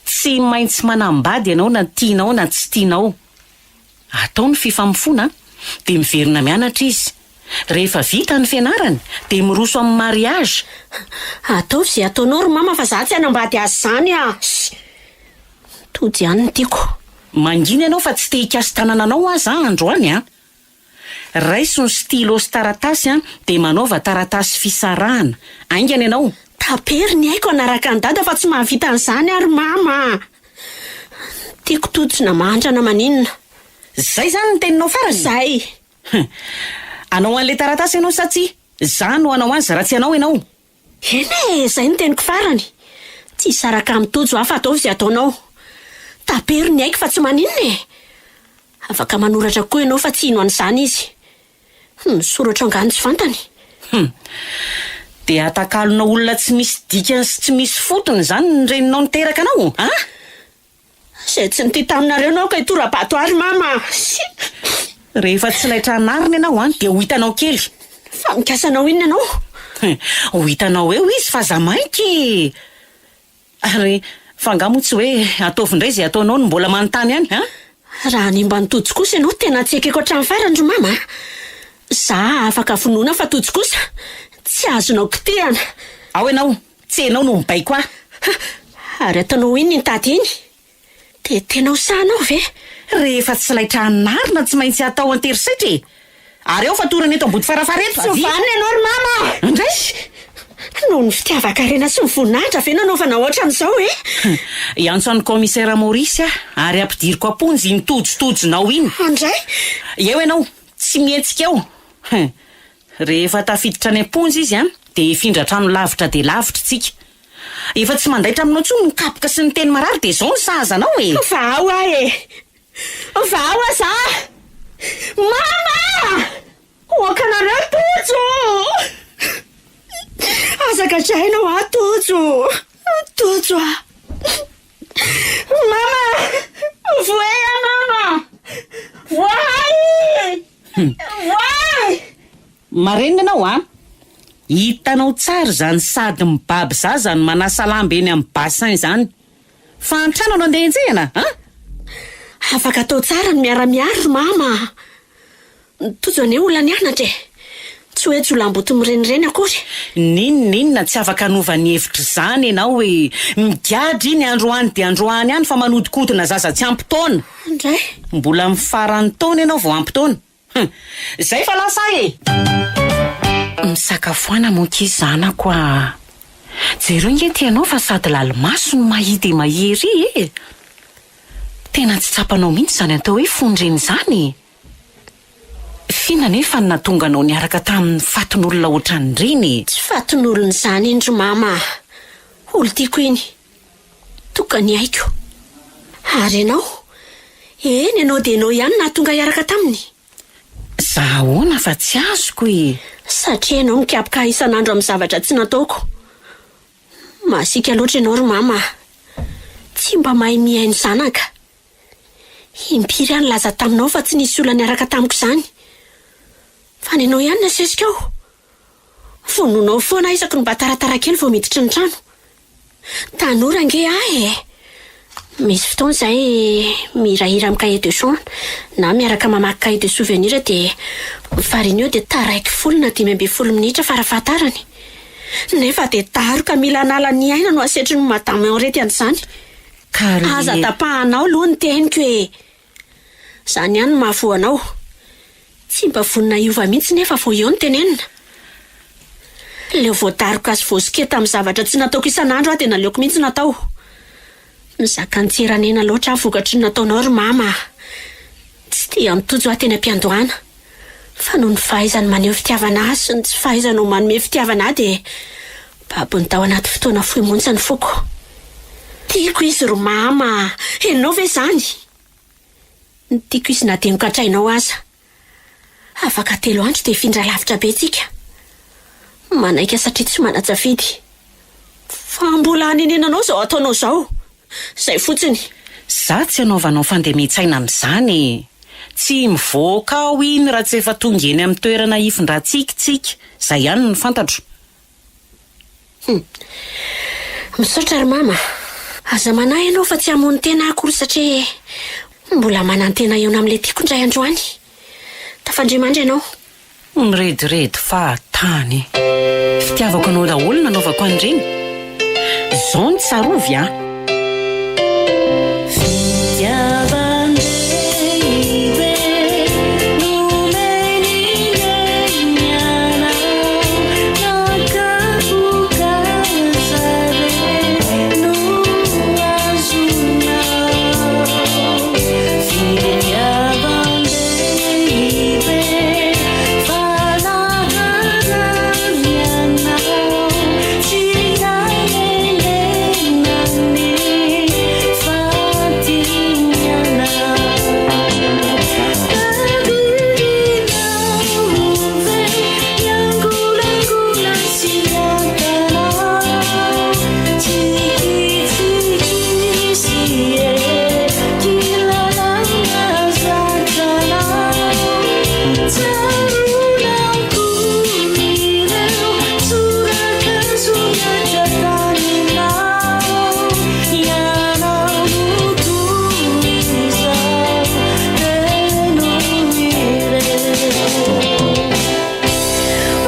Tsy maintsy manambady ianao na tianao na tsy tianao Atao ny fifamofona dia miverina mianatra izy Rehefa vita ny fianarany dia miroso amin'ny mariage Ataovy izay ataonao ro mama fa za tsy hanambady azy zany Tody ihany ny tiako Mangina ianao fa tsy te hikasy tanananao aza androany Raiso ny stylo sy taratasy dia manaova taratasy fisarahana Aingana ianao Tapery ny haiko anaraka ny dada fa tsy mahavita an'izany ary mama Tiako totsina mahantrana maninona Zay zany ny teninao farany Zay Anao an'le taratasy ianao sa tsy Za no anao azy raha tsy anao ianao Ene, zay ny teniko farany Tsy saraka amin'ny tojo hafa ataovy izay ataonao Tapery ny haiko fa tsy maninona Afaka manoratra koa ianao fa tsy ino an'izany izy Soratra angany tsy fantany Dia atakalona olona tsy misy dikany sy tsy misy fotony zany ny reninao niteraka anao Zay tsy nity taminareo anao ka itorabato ary mama Rehefa tsy laitra anariny ianao dia ho hitanao kely Fa mikasanao inona ianao Ho hitanao eo izy fa za mainky Ary fangamo tsy hoe ataovy indray izay ataonao no mbola manontany any Raha ny mba nitojo kosa ianao tena tsy ekeko hatrany farany ro mama Za afaka vonoina fa tojo kosa Tsy azonao kitehana Ao ianao, tsy enao no mibaiko Ary ataonao iny ny tady iny Dia tenao sahanao ve Rehefa tsy laitra anarina tsy maintsy atao anterisaitra Ary ao fa torana eto ambody farafara eto Sovana ianao ry mama Indray noho ny fitiavakarena sy mivoninahitra ve nanaovana ohatran'izao e? Iantso an'ny commissaire Maurice ary ampidiriko aponjy iny tojotojonao iny. Andray? Eo ianao, tsy mihetsika eo. Rehefa tafiditra any aponjy izy de hifindra trano lavitra de lavitra tsika. Efa tsy mandaitra aminao tsony ny kapoka sy ny teny marary de zao ny sahazanao e. Vao aho e! Vao aho za! Mama! Oakanareo tojo! Azaka trainao aho tojo! Tojo ah! Mama! Voeya mama! Voay! Voay! Marenina anao hitanao tsara zany sady mibaby zaza ny manasa lamba eny amin'ny bassin zany. Fa antrano no andeha enjehana, Afaka atao tsara ny miara-miaro mama. Tojo ane olana ianatra e. Tsy hoe tsy olamboto mirenireny akory. Ninona tsy afaka anova ny hevitra zany ianao hoe migadra iny androany de androany any fa manodikotina zaza tsy ampy-taona. Andray? Mbola mifarany taona ianao vao ampy-taona. Zay fa lasa e. Misakafoana monkizy zanako a. Jereo ngety ianao fa sady lalimaso no mahity mahery e. Tena tsy tsapanao mihitsy zany atao hoe fondreny zany. Fina nefa natonga anao niaraka tamin'ny fatin'olona ohatran'ireny. Tsy fatin'olona zany indro mama. Olo tiako iny. Tokany aiko. Ary ianao? Eny ianao de ianao ihany nahatonga hiaraka taminy. Zahoana fa tsy azoko e. Satria ianao mikapoka isan'andro amin'ny zavatra tsy nataoko. Masika loatra ianao ry mama. Tsy mba mahay mihaino zanaka. Impiry any laza taminao fa tsy nisy olona niaraka tamiko izany. Fa nenao ihany nasesika aho. Vononao foana isako ny mba taratara kely vao miditra ny trano. Tanora ange ahy e. Misy fotoana zahay mirahira amin'ny cahier de chant na miaraka mamaky cahier de souvenir de fariny eo de taraiky folona 5 minitra farafahatarany. Nefa de taroka mila nala ny aina no asetry ny madame Henriette an'izany. Aza tapahanao aloha ny teniko e. Zany ihany mahavoanao. Tsy mba vonina iova mihitsy nefa vao eo ny tenenina. Leo voadaroka azy voasiketa amin'ny zavatra tsy nataoko isan'andro aho de naleoko mihitsy natao. Mizaka ntsiranena loatra vokatry ny nataonao ry mama. Tsy tia mitojo aho teny am-piandohana. Fa noho ny fahaizany maneho fitiavana azy sy ny tsy fahaizany manome fitiavana ahy de babony tao anaty fotoana fohy montsy ny foko. Tiako izy ry mama. Enao ve zany? Tiako izy na de nokatrainao aza. Afaka 3 andro de hifindra lavitra be tsika. Manaika satria tsy mana-tsafidy. Fa mbola anenenanao zao ataonao zao. Zay fotsiny. Za tsy anaovanao fandemetsaina amin'izany. Tsy mivoaka ao iny raha tsy efa tonga eny amin'ny toerana ifindrantsika. Zay ihany ny fantatro. Misaotra ry mama. Aza manahy ianao fa tsy hamono tena akory satria mbola manantena eo amin'ilay tiako indray androany. Tafandrimandry ianao. Mirediredy fa tany. Fitiavako anao daholo nanaovako an'ireny. Zao ny tsarovy a.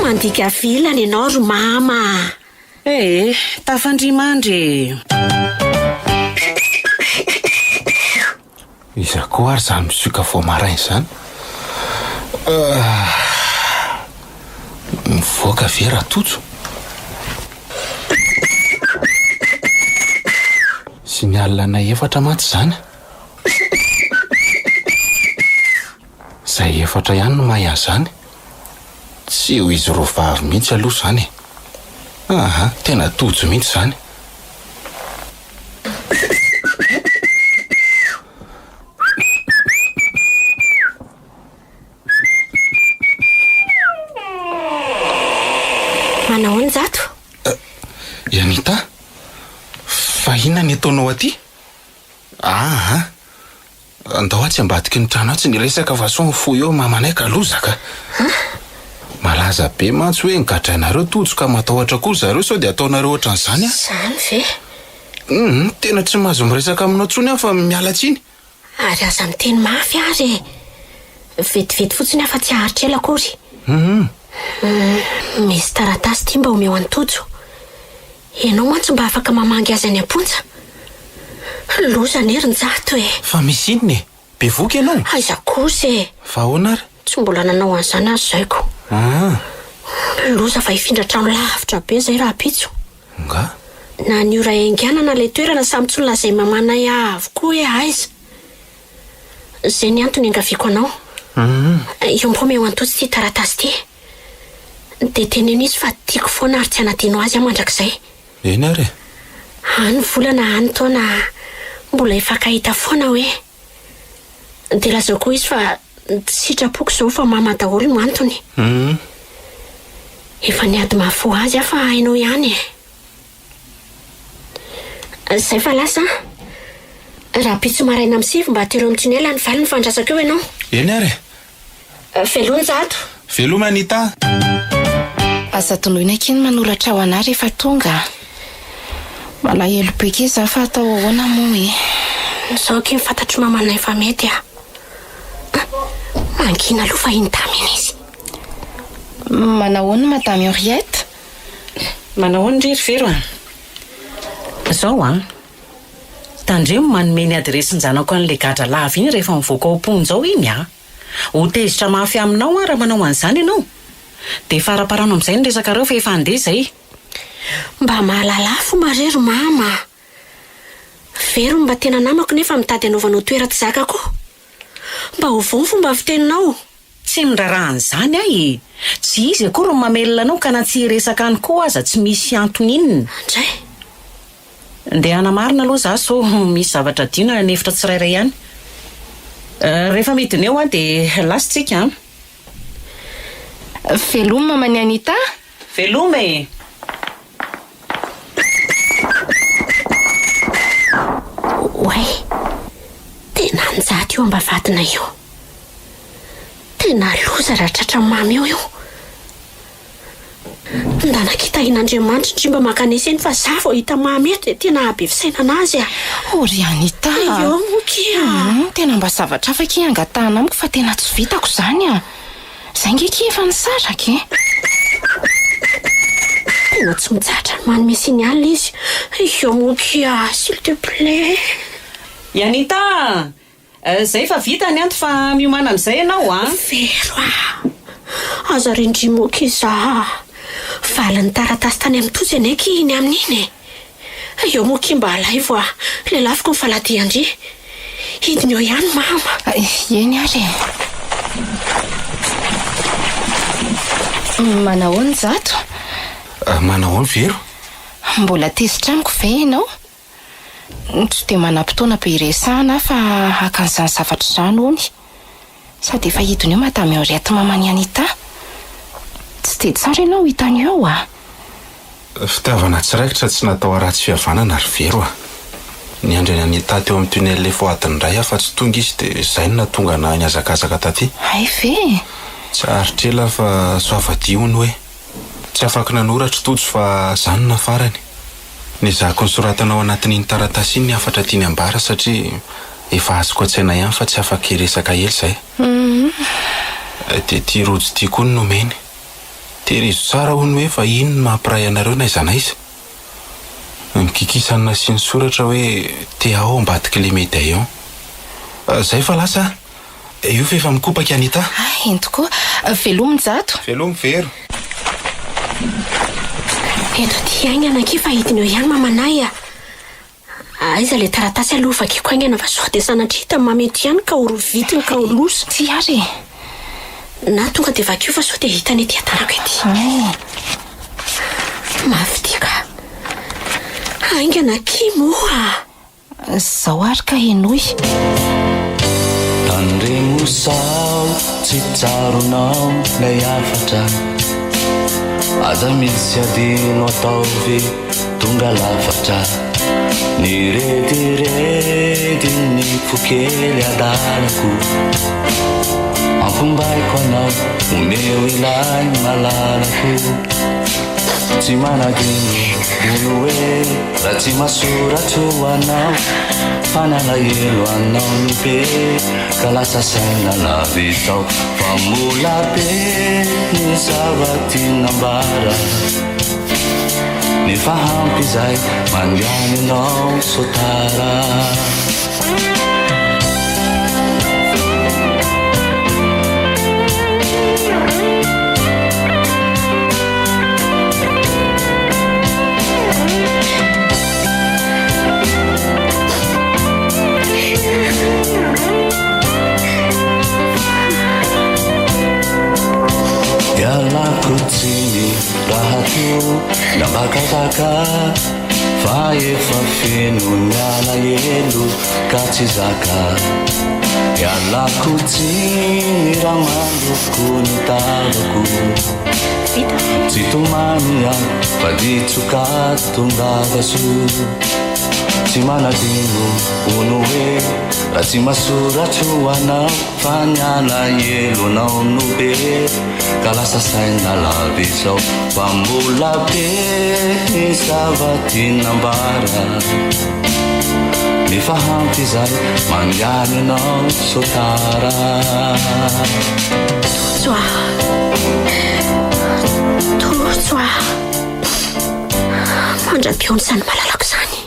Mandika vilany ianao ry mama. Tafandrimandry. Iza koa ary zany misoka vao maraina zany. Mivoaka vera tojo. Sy ny alina na efatra maty zany. Zay efatra ihany no mahay azy zany. Tsy ho izy roa vavy mihitsy aloha zany. Aha, tena tojo mihitsy zany. Manao ny Jato? Anita, fa inona ny ataonao aty? Andao atsy ambadiky ny trano atsy ny resaka fa so foy eo mamanay ka lozaka. Malaza be mantsy hoe ngadrainareo tojo ka matahotra koa zareo sao dia ataonareo ohatran'izany. Zany ve? Tena tsy mahazo miresaka aminao tsony aho fa miala tsiny. Ary aza miteny mafy ary. Vetivety fotsiny afa tsy aharitra ela akory. Misy taratasy ty mba omeo antojo. Ianao mantsy mba afaka mamangy azy any amponja. Loza nery ny Jato e. Fa misy inona e? Bevoky ianao? Aiza kosa. Fa ahoana ary? Tsy mbola nanao an'izany azy zaiko. Loza fa hifindra trano lavitra be zay raha pitso. Nga? Na ny ora hainganana le toerana samy tsy nolazay mamanay avokoa hoe aiza. Zay ny antony angaviako anao. Io mbo meo antojo ty taratasy ty. De teneny izy fa tiako foana ary tsy anadino azy mandrakizay. Eny ary? Any volana any taona mbola ifakahita foana hoe. De lazao koa izy fa sitrapoko zao fa mama daholo no antony. Efa niady mafo azy aho fa hainao ihany e. Zay fa lasa raha pitso maraina am'sivy mba atereo amin'tinela ny valo ny fandrasako eo ianao. Eny ary? Velony Jato. Veloma Anita. Asa tonoina kiny manolotra ho ana rehefa tonga. Malahelo beke za fa atao ahoana moa e. Zao ke fantatro mamanay fa mety mangina aloha fa intamy izy. Manao ny Madame Henriette? Manao ny riry vero zao tandremo manome ny adresy ny zanako an'le gadra lava iny rehefa mivoaka ao am-pony zao iny ho tezitra mafy aminao raha manao an'izany ianao. De faraparano amin'izay ny resakareo fa efa andeha zay. Mba mahalala fo marery mama. Vero mba tena namako nefa mitady anaovanao toerana zakako. Mba hovony fomba fiteninao. Tsy mindraraha an'izany ahy. Tsy izy akory ny mamelona anao ka na tsy resaka any koa aza tsy misy antony inona. Andray. Ndeha hanamarina aloha za so misy zavatra dina nefitra tsirairay ihany. Rehefa midina eo dia lasitsika. Veloma mamany Anita? Veloma e. Oay, tena ny Jato io ambavadina io. Tena loza raha tratra mamy eo io. Nda nakita in'Andriamanitra ndrimba makaneseny fa za vao hita mamy eto dia tena abevisaina anazy Ory Anita. Io mokia. Tena mba zavatra afaka iangatahana amiko fa tena tsy vitako zany Zay ngeki efa nisaraka e. Tena tsy mijatra manome signal izy. Io mokia, s'il te plaît. Anita, zay fa vita ny anto fa miomana amin'izay ianao Vero aza rindrimoky za. Valany taratasy tany amin'ny tozy aneky iny amin'iny. Io moky mba alaivo le lafiko ny faladiandry. Hidiny eo ihany mama. Eny ary. Manao ny Jato? Manao ny Vero? Mbola tezitra amiko ve ianao? Tsy dia manam-potoana be iresahana fa hakan'izany zavatra izany hony. Sady efa hidiny eo Madame Henriette mamany Anita. Tsy dia tsara ianao hitany eo Fitiavana tsiraikitra tsy natao ratsy fihavanana ary Vero Ny andreny Anita teo amin'ny tunnel efa adiny iray afa tsy tonga izy dia izay no nahatonga na niazakazaka taty. Ay ve? Tsy aritrela fa soavadio ny hoe tsy afaka nanoratra tojo fa zany nafarany. Nizahako ny soratanao anatin'iny taratasy iny ny afatra tiany ambara satria efa azoko an-tsaina ihany fa tsy afaka hiresaka ela izay. Dia ity rojo ity koa ny nomeny. Terizo tsara hono hoe fa iny mampiray anareo na izana izy. Mikikisana sy ny soratra hoe te ao ambadiky le médaillon. Zay fa lasa io fa efa mikopaka Anita. Eny tokoa. Veloma Jato. Veloma Vero. Eto ty aingana ki fa hidiny eo ihany mamanay aiza le taratasy alovaka ko aingana fa sao dia sanatrita mamety ihany ka oro vitiny ka ho losa tsy ary na tonga dia vakio fa sao dia hitany ety atarako ety mafitika aingana kimoa zao ary ka enoy tandremosao tsy tsaronao lay afatra aza misy adino ataovy tonga lafatra ny retirety ny fokely adalako ampombaiko anao omeo ilay malalako tsy manadino olo hoe raha tsy masoratro anao fanalahelo anao no be ka lasa saina lavitao fa mola be ny zavatinambara ny fahampy zay mandiany anao sotara Yalakutsini rahatu nabakataka fa efa feno nyala elo katsizaka Yalakutsini ramandoko ny tavako tsy tomania fa ditsoka tongavaso tsy manadino ono hoe raha tsy masoratro anao fa niala elo anao no be ka lasa saina lavizao fa mbola be ny zavatinambara ny fahampy zay mandiany anao sotara totsoa mandra-piontsany malalako zany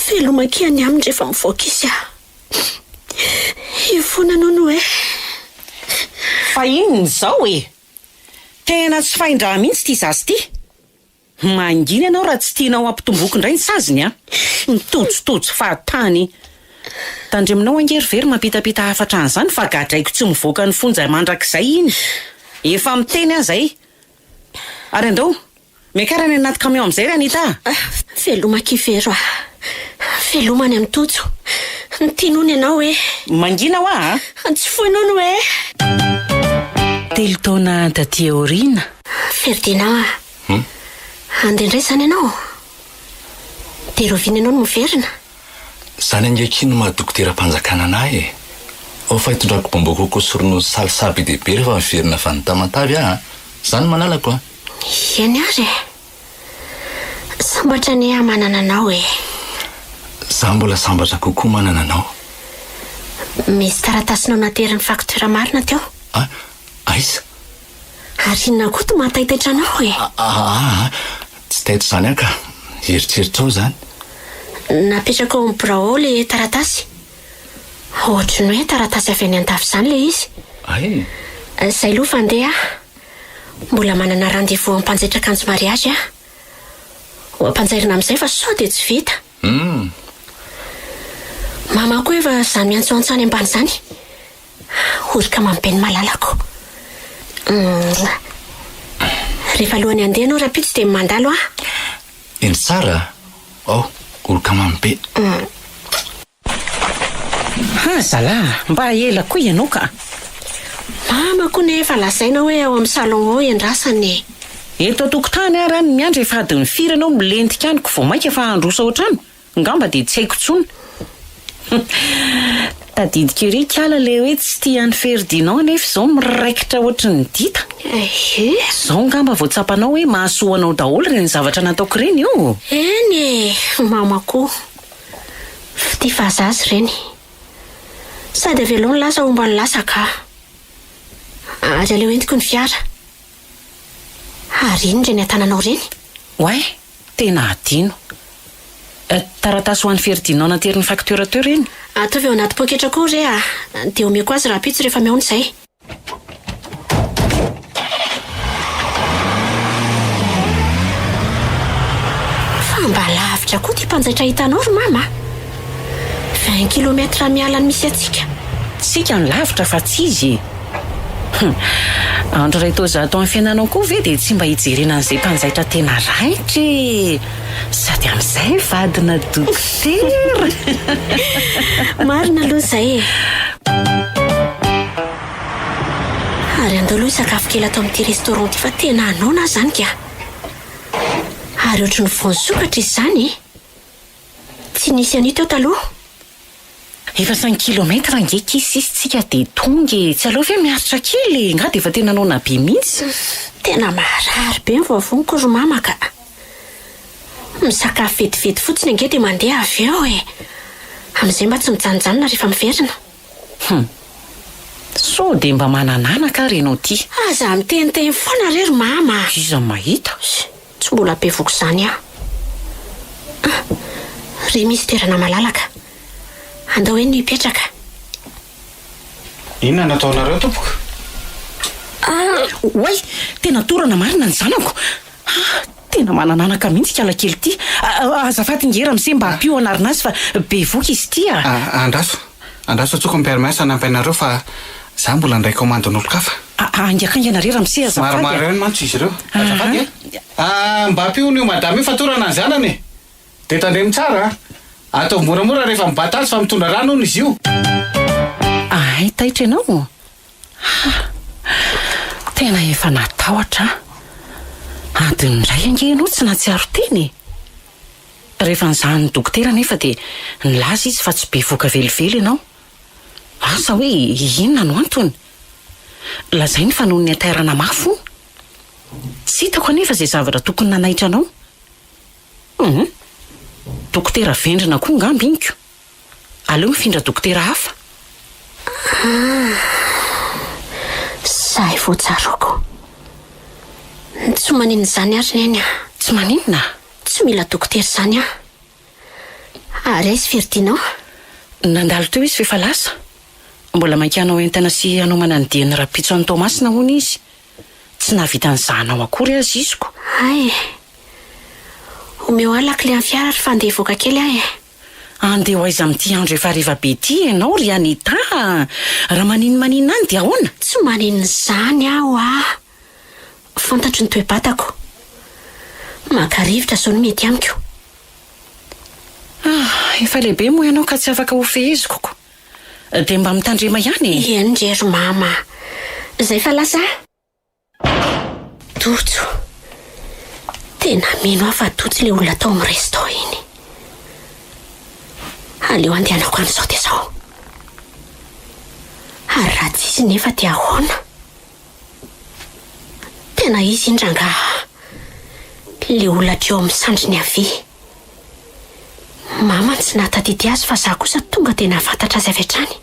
felomakiany aminy rehefa mivoaka izy ivonanao no hoe fa inony zao e tena tsy faindraha mihitsy ty zazy ty manginy ianao raha tsy tianao ampitomboky indray ny saziny mitojotojo fahatany tandreminao angerivery mampitapita hafatra an'izany fa gadraiko tsy mivoaka ny fonja mandrakizay iny efa miteny azay ary andao miakarany anaty kamion am'izay raha nita felomakivero felomany amin'ny tojo ny tianony ianao hoe mangina ho tsy foinao no hoe telo taona taty aoriana Ferdina andendray zany ianao dia rovina ianao no miverina zany angekino mahadokotera-panjakana anay e ao fa hitondrako bombako kosorono salisaby dehibe rehefa miverina fa nitamatavy zany malalako iany ary sambatra ny manana anao e za mbola sambatra kokoa manana anao misy taratasinao nateriny faktora marina teo aiza ary inona koa to mahataitaitra anao e tsy taitra zany aka eritreritra ao zany napetraka ao am'brao le taratasy ohatry ny hoe taratasy avy any an-tafy zany le izy zay loha fandeha mbola manana rendez-vous ampanjaitra kanjo mariazy ho ampanjairina amin'izay fa sao dia tsy vita mama koa efa zany miantsoantso any ambany zany orika mampeny malalako rehefa alohany andeha anao rapitsy dia mandalo eny tsara orika mambe zala mba ela koa ianao ka mama koa nefa lazaina hoe ao amin'ny salon ao endrasany eto tokotany ary any miandry efa adiny firy anao milentika anyko vao maika fa androsa ohatrano ngamba dia tsy haiko tsony tadidika ery kala le hoe tsy tia any Ferdinand nefa izao miraikitra ohatry ny dita zao ngamba vao tsapanao hoe mahasoanao daholo reny zavatra nataoko reny io eny mama koa ty fahazazy reny sady aveloany lasa omba ny lasaka ary aleo entiko ny fiara ary iny reny atananao reny oay tena adino taratasy ho an'ny Ferdinand nateriny facturateur eny ataovy eo anaty poketra koa re dia omeko azy raha pitsy rehefa miaony izay fa mba lavitra lavitra koa ty mpanjaitra hitanao ry mama. 20 kilometra miala ny misy atsika. Tsika ny lavitra fa tsy izy. Andro ray toa zato amin'ny fiainanao koa ve dia tsy mba hijerena an'izay mpanjaitra tena raitra. Sady amin'izay vadina dokotera. Marina aloha izay. Ary andao aloha sakafo kely atao amin'ity restaurant fa tena anona zany ka. Ary ohatry ny voasokatra izy zany. Tsy nisy anio teo taloha. Efa 5 kilometra ngeky isitsika dia tonga. Tsy aleo ve miaritra kely nga dia efa tena anona be mihitsy. Tena marary be ny vavoniko ry mama ka. Misakafo vetivety fotsiny ange dia mandeha avy eo e. Amin'izay mba tsy mijanonjanona rehefa miverina. So dia mba manananaka renao ty. Aza miteniteny foana re ry mama. Iza mahita. Tsy mbola be voko izany aho. Ry misy toerana malalaka. Andao hoe nipetraka. Inona nataonareo tompoko? Oay, tena torana marina ny zanako. Tena manananaka mihitsy kala kely ty. Azafady ngera amin'izay mba hampio anarina azy fa be voky izy ty a. Andraso tsoko mipiarimiasa nampianareo fa za mbola ndray komandin'olo-kafa. Angakangana rera amin'izay azafady. Maromaro eo ny mantsy izy ireo. Azafady e. Mba hampio n'io madama io fa torana ny zanany. Dia tandremy tsara. Atao moramora rehefa mibata azy fa mitondra rano izy io. Taitra ianao. Tena efa natahotra. Adiny iray ange ianao tsy nahatsiaro teny. Rehefa nizahan'ny dokotera nefa dia nilaza izy fa tsy be voka velively ianao. Asa hoe inona no antony? Lazainy fa noho ny atairana mafo. Tsy hitako anefa izay zavatra tokony nanaitra anao. Dokotera vendrina koa ngambiniko. Aleo mifindra dokotera hafa. Zahay voatsaroko. Tsy maninona izany ary neny a. Tsy maninona? Tsy mila dokotera izany a. Ary aizy firidinao? Nandalo teo izy fefa lasa. Mbola mankianao entana sy anao manandiany rapitso an'ny Tomasina hono izy. Tsy nahavita an'izanao akory azy iziko. Omeo alaka le amin'ny fiara ry fandeha voaka kely ahy e. Andeha ho aiza amin'ity andro efa hariva be ty ianao ry Anita. Raha maninona any dia ahoana? Tsy maninona izany aho a. Fantatro ny toe-batako. Maka-rivotra sao no mety amiko. Efa lehibe moa ianao ka tsy afaka ho feheziko. Dia mba mitandrema ihany e. Eny ry mama. Izay fa lasa. Tojo. Tena mino aho fa tojo le olona tao amin'ny resto iny. Aleo andehanako an'izao dia izao. Ary raha tsy izy nefa dia ahoana? Tena izy indranga le olona treo amin'ny sandriny avy. Mama tsy nahatadidy azy fa za kosa tonga dia nahafantatra azy avy hatrany.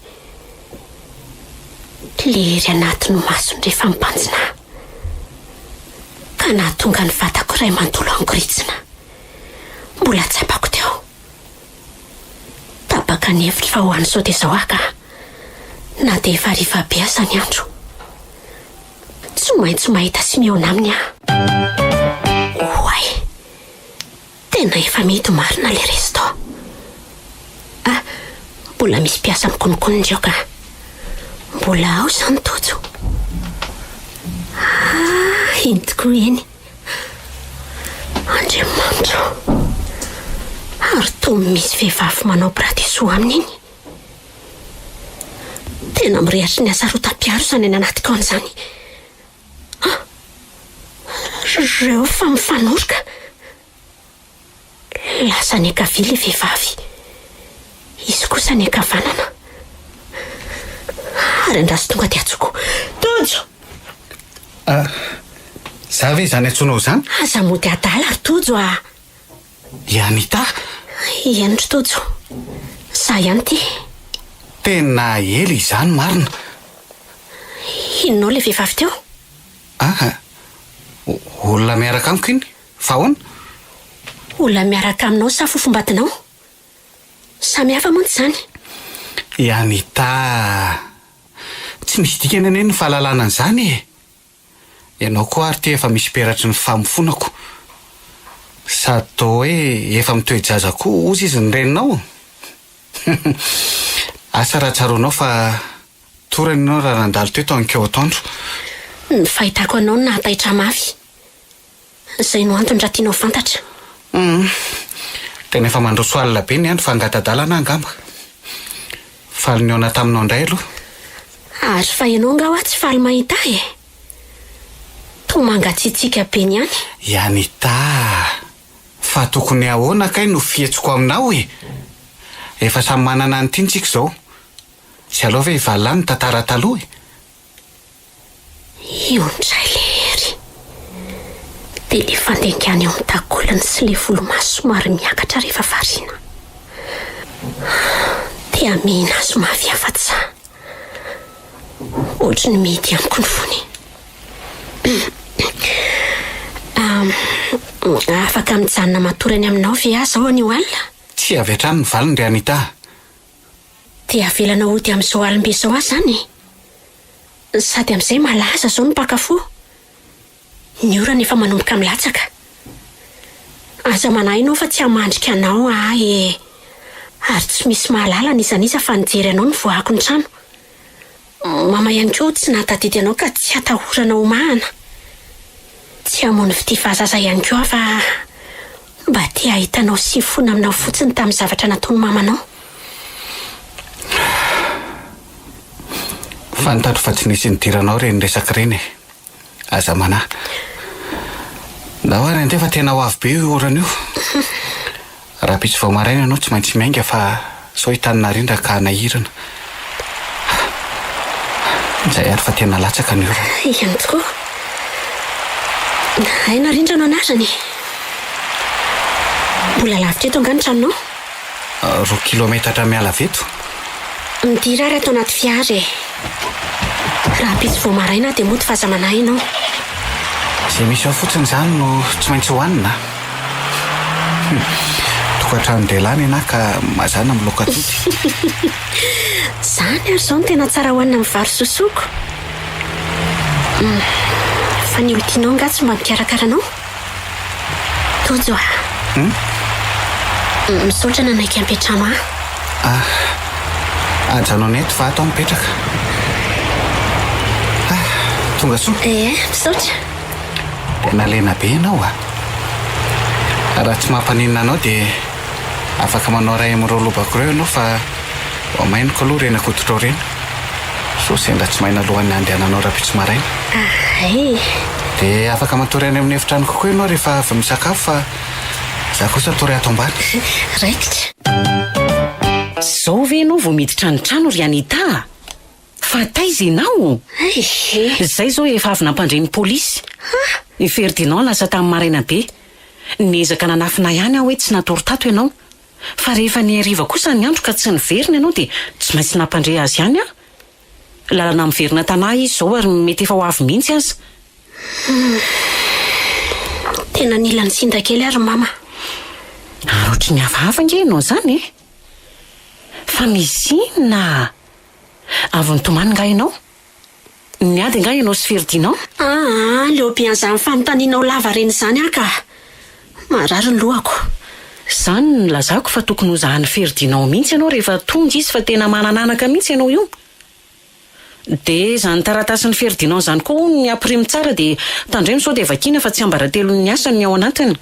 Le ery anatin'ny masony rehefa mibanjina. Ka nahatonga ny vatako iray mantolo angoritsina. Mbola tsapako teo. Tabaka ny hevitra fa ho any sao dia izao aka. Na dia efa hariva be aza ny andro. Tsy maintsy mahita sy mihaona aminy aho. Oay. Tena efa mety marina le resto. Mbola misy mpiasa mikonokony ndreo ka. Mbola ao izany tojo. Iny tokoa eny. Andriamanitra. Ary toa misy vehivavy manao bradesou aminy iny. Tena mirehatra ny asarotam-piaro izany any anatiko an'izany. Reo fa mifanoroka. Lasa ny ankavia le vehivavy. Izy kosa ny ankavanana. Ary andraso tonga dia atsoko. Tojo! Za ve izany antsoinao izany? Aza mody adala ary tojo a. Anita? Enotro tojo. Za ihany ty. Tena ely izany marina. Inonao le vehivavy teo? Olona miaraka amiko iny? Fa ahoana? Olona miaraka aminao sa fofombadinao? Samy hafa moa izany. Anita, tsy misy dikany ane ny fahalalana an'izany e. Ianao koa ary ty efa misy peratry ny famofonako. Sady toa hoe efa mitoejaza koa ozy izy ny reninao. Asa raha tsaronao fa torany ianao raha nandalo teto ankeo atoandro. Ny fahitako anao no nahataitra mafy. Izay no antony raha tianao fantatra. Tena efa mandroso alina be ny andro fa angatadalana angamba. Faly ny ona taminao indray aloha. Ary fa ianao nga hoa tsy faly mahita e. To mangatsiatsika be ny any. Ianita, fa tokony ahoana kay no fietsiko aminao e. Efa samy manana ny tiantsika izao. Tsy aloha ve ivalany tantara taloha e. Io ndray lehery. Dia le fandengany eo mitakolany sy le volomaso somary miakatra rehefa variana. Dia mihina azo mafy afa-tsaha. Ohatry ny mety amiko ny fony. Afaka mijanona matorany aminao ve aza ao an'io alina? Tsy avy hatrany ny valiny ry Anita. Dia avelana ody amin'izao alim-be izao azy zany. Sady amin'izay malaza izao ny mpakafo. Ny orana efa manomboka milatsaka. Aza manahy ianao fa tsy hamandrika anao e. Ary tsy misy mahalala nizaniza fa nijery anao ny voahako ny trano. Mama ihany koa tsy nahatadidy anao ka tsy hatahorana omahana. Tsy hamono vitia zaza ihany koa fa mba tia hitanao sy fona aminao fotsiny tamin'ny zavatra nataony mamanao. Fantatro fa tsy nisy nidiranao reny resaka reny. Aza manahy. Nahoana andefa tena ho avy be io orana io. Raha pisy vao maraina ianao tsy maintsy miainga fa sao hitanina rindra ka nahirana. Izay ary fa tena latsaka ny orana. Ihany tokoa. Aina rindra no anarany. Mbola lavitra eto anga ny tranonao? 2 kilometatra miala veto. Midira ary atao anaty fiara e. Raha pisy vao maraina dia mody fahaza manahy ianao. Izay misy ao fotsiny izany no tsy maintsy hohanina. Tokantrano delany ianao ka mazana miloka atody. Zany ary izao no tena tsara hohanina amin'ny vary sosoko. Fa ny tianao nga tsy mba mikarakara anao? Tojo misaotra nanaiky ampetrano Ajanao neto fa atao mipetraka. Tonga soa. Misaotra. Tena lena be ianao Raha tsy mampaninina anao dia afaka manao ray amin'ireo lobako ireo ianao fa mainoko aloha renakototrao reny. So sendra tsy maina alohan'ny andehananao raha pitsy maraina. Dia afaka matory any amin'ny efitrano kokoa ianao rehefa avy misakafo fa za kosa tory ato ambany. Raikitra. Zao ve ianao vao miditra ny trano ry Anita? Fa taiza ianao? Zay zao efa avy nampandre ny polisy. I Ferdinand lasa tamin'ny maraina be. Niezaka nanafina ihany aho hoe tsy natory tato ianao. Fa rehefa ny hariva kosa ny andro ka tsy niverina ianao dia tsy maintsy nampandre azy ihany aho. Lalana miverina tanahy izy zao ary mety efa ho avy mihitsy aza. Tena nila ny sinda kely ary mama. Ary ohatry ny hafahafa nge ianao zany e. Fa misy inona? Avy nitomany nga ianao? Niady nga ianao sy Ferdinand? Leo bian'izany fanontanianao lava reny izany aka. Marary ny lohako. Zany ny lazako fa tokony ho zahany Ferdinand mihitsy ianao rehefa tonga izy fa tena manananaka mihitsy ianao io. Dia zany taratasin'ny Ferdinand zany koa ny ampirimy tsara dia tandremo sao dia vakina fa tsy ambaratelo ny asany ao anatiny.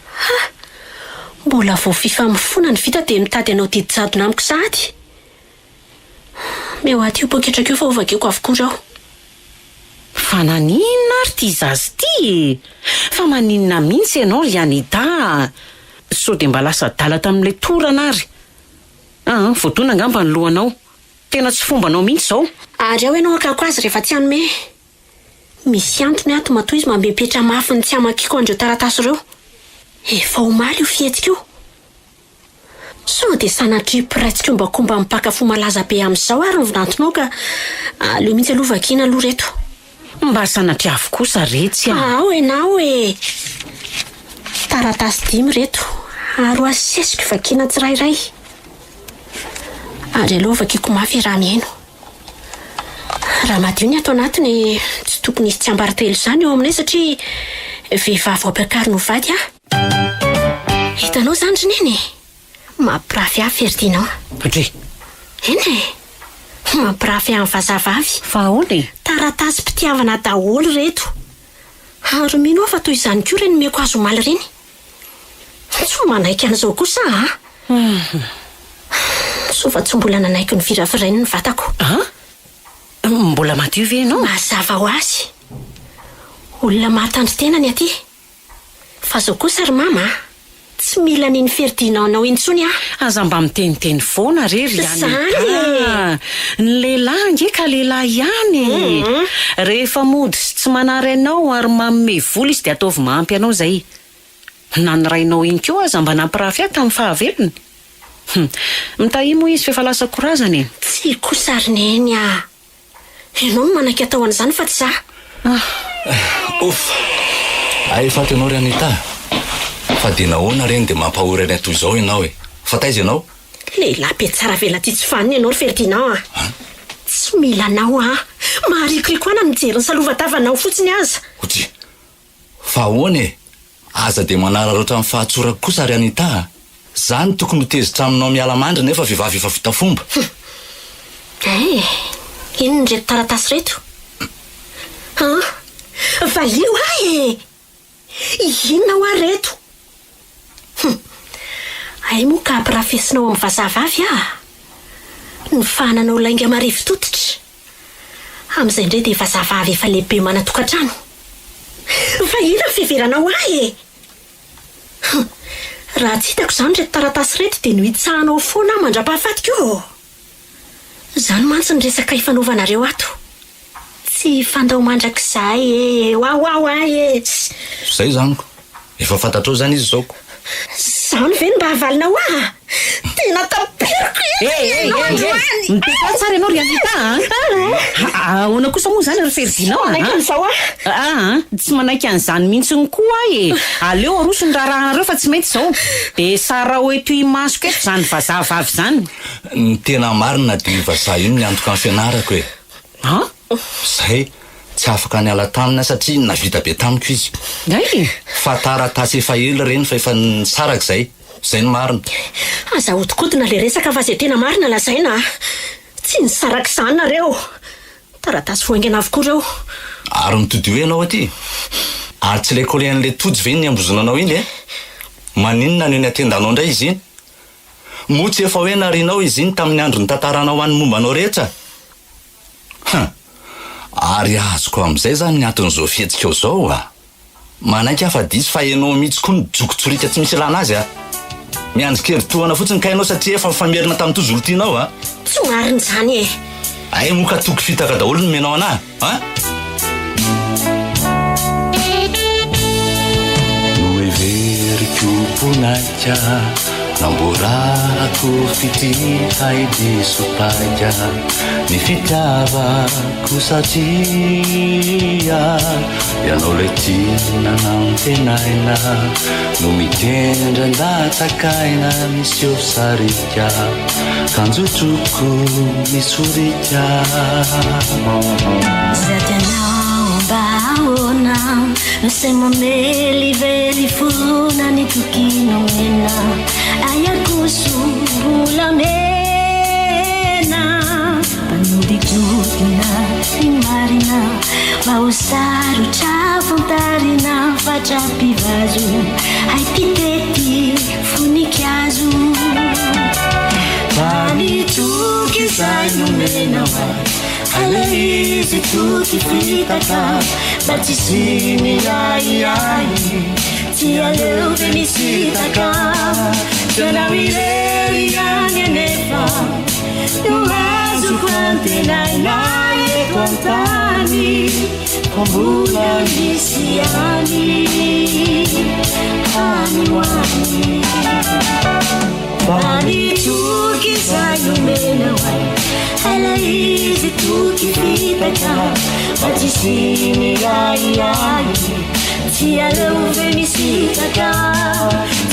Mbola vao fifamifona ny vita dia mitady anao didijadona amiko sady. Meo aty io poketraka io fa ovakeko avokoa rao. Fa naninona ary ty zazy ty? Fa maninona mihitsy ianao ry Anita? Sao dia mba lasa dala tamin'ilay torana ary. Voatona angamba ny lohanao. Tena tsy fombanao mihitsy zao. Ary ao ianao akako azy rehefa tsy hanome. Misy antony ato matoa izy mambepetra mafy ny tsy hamakiko andreo taratasy ireo. Efa omaly io fihetsika io. Sao dia sanatry piraitsika mba komba mipakafo malaza be amin'izao ary nyvinantonao ka aleo mihitsy aloha vakina aloha reto. Mba sanatry avokoa saretsy enao e. Taratasy 5 reto. Ary asesiko vakina tsirairay. Ary aloha vakiko mafy raha mihaino. Raha madio ny ato anatiny tsy tokony izy tsy ambaratelo izany eo aminay satria vehivavy ampiakarina ho vady Hitanao zany neny mampirafy avy Ferdinand. Patry. Eny mampirafy amin'ny vazavavy. Fa ahoana? Taratasy mpitiavana daholo reto. Ary mino aho fa toy izany koa reny meko azo maly reny. Tsy manaiky an'izao kosa so fa tsy mbola nanaiky ny virafirainy ny vatako. Mbola madio ve ianao? Mazava ho azy. Olona mahatandry tena ny aty. Fa zao kosa ry mama tsy mila niny Ferdinand nao intsony aza mba miteniteny foana rery ihany. Ny lehilahy ngeka lehilahy ihany. Rehefa mody sy tsy manary anao ary manome vola izy dia ataovy mahampy anao zay. Nanorainao iny koa aza mba nampirafy ahy tamin'ny fahavelony. Mitahi moa izy fefa lasa korazany. Tsy kosa ry neny ianao no manaiky atao an'izany fa tsy efa tenao ry Anita. Fa dia nahoana reny dia mampahory any toy izao ianao fa taiza ianao? Lehilahy be tsara vela ty tsy faniny ianao ry Ferdinand Tsy mila anao maharikoriko ana mijery ny salova-tavanao fotsiny aza. Fa ahoana aza dia manararoatra amin'ny fahatsorako kosa ry Anita. Zany tokony tezitra aminao miala mandry nefa vehivavy efa vita fomba. Ino ny reto taratasy reto? Valio inona ho reto? Ay moa ka ampirafesinao amin'ny vazavavy ny fananao lainga marivo totitra. Amin'izay indray dia vazavavy efa lehibe manatokantrano. Fa ina fiveranao raha tsy hitako izany reto taratasy reto dia nohitsahanao foana mandra-pahafatiko. Zany mantsy ny resaka ifanaovanareo ato. Tsy fandao mandrakizay Zay zaniko. Efa fantatrao zany izy zaoko. Zany ve mba havalinao tena taperiko Mipeta tsara ianao ry Anita ahoana kosa moa zany ry Ferdinand tsy manaiky an'izany mihitsiny koa aleo aroso ny raharahnareo fa tsy mety zao. Dia sara oeto imasoko eto zany vazavavy zany. Ny tena marina dia vazaha iny niantoka amin'ny fianarako Zay tsy afaka niala tamina satria navita be tamiko izy. Fa taratasy efa ela reny fa efa nisaraka zay. Zay ny marina. Aza hodikodina le resaka fa zay tena marina lazaina. Tsy nisaraka izany nareo. Taratasy voaingana avokoa reo. Ary mitody hoe ianao aty. Ary tsy lekole an'le tojo ve ny ambozonanao iny maninona no ny atendanao indray izy iny. Moa tsy efa hoe narinao izy iny tamin'ny andro ny tantaranao an'ny mombanao rehetra. Ary azoko amin'izay zany niaton'izao fihetsikao zao manaiky afa disy fa ianao mihitsy koa nijokotsorika tsy misy ilana azy miandrikely tohana fotsiny ka ianao satria efa famerina tamin'ny tozolo tianao Tsy marina zany Ay moka toko fitaka daholo ny menao anahy No everiko ponaika namborako fitihai disopaika ny fitiavako satria ianao le tinana amtenaina no mitendra ndatakaina misy eo sarika kanjotroko misorika Zatanao mba ahoana no say mamely verifona ny tokino mena ayakoso volamena panodikodina ny marina mba ho sarotra fantarina fatrapivazo haititety fonikazo tanitoky izay nomena ala izy toky fitaka mba tsy siniaiai tsy aleo ve misitaka tena mirery any anefa no azoko antenainay eto antany fa mbola misy any hoany fanitoky izay nomena ala izy toky fitaka mba tsy siniaiai tsy aleo ve misitaka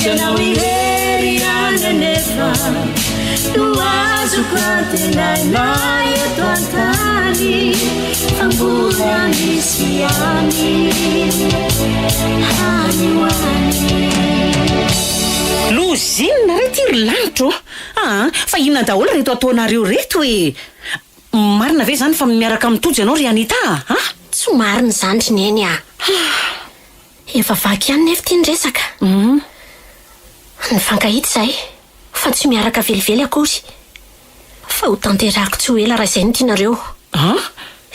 tena mirery any anefa no azoko antenainay eto antany fa mbola misy any hoany Lozinina reto iry lanitro fa inona daholo reto ataonareo reto hoe marina ve zany fa miaraka mitojo ianao ry Anita tsy marina zany ry neny efa vaky ihany nefa tia nyresaka nyfankahita zahay fa tsy miaraka velively akory fa ho tanterako tsy ho ela raha izay ny tianareo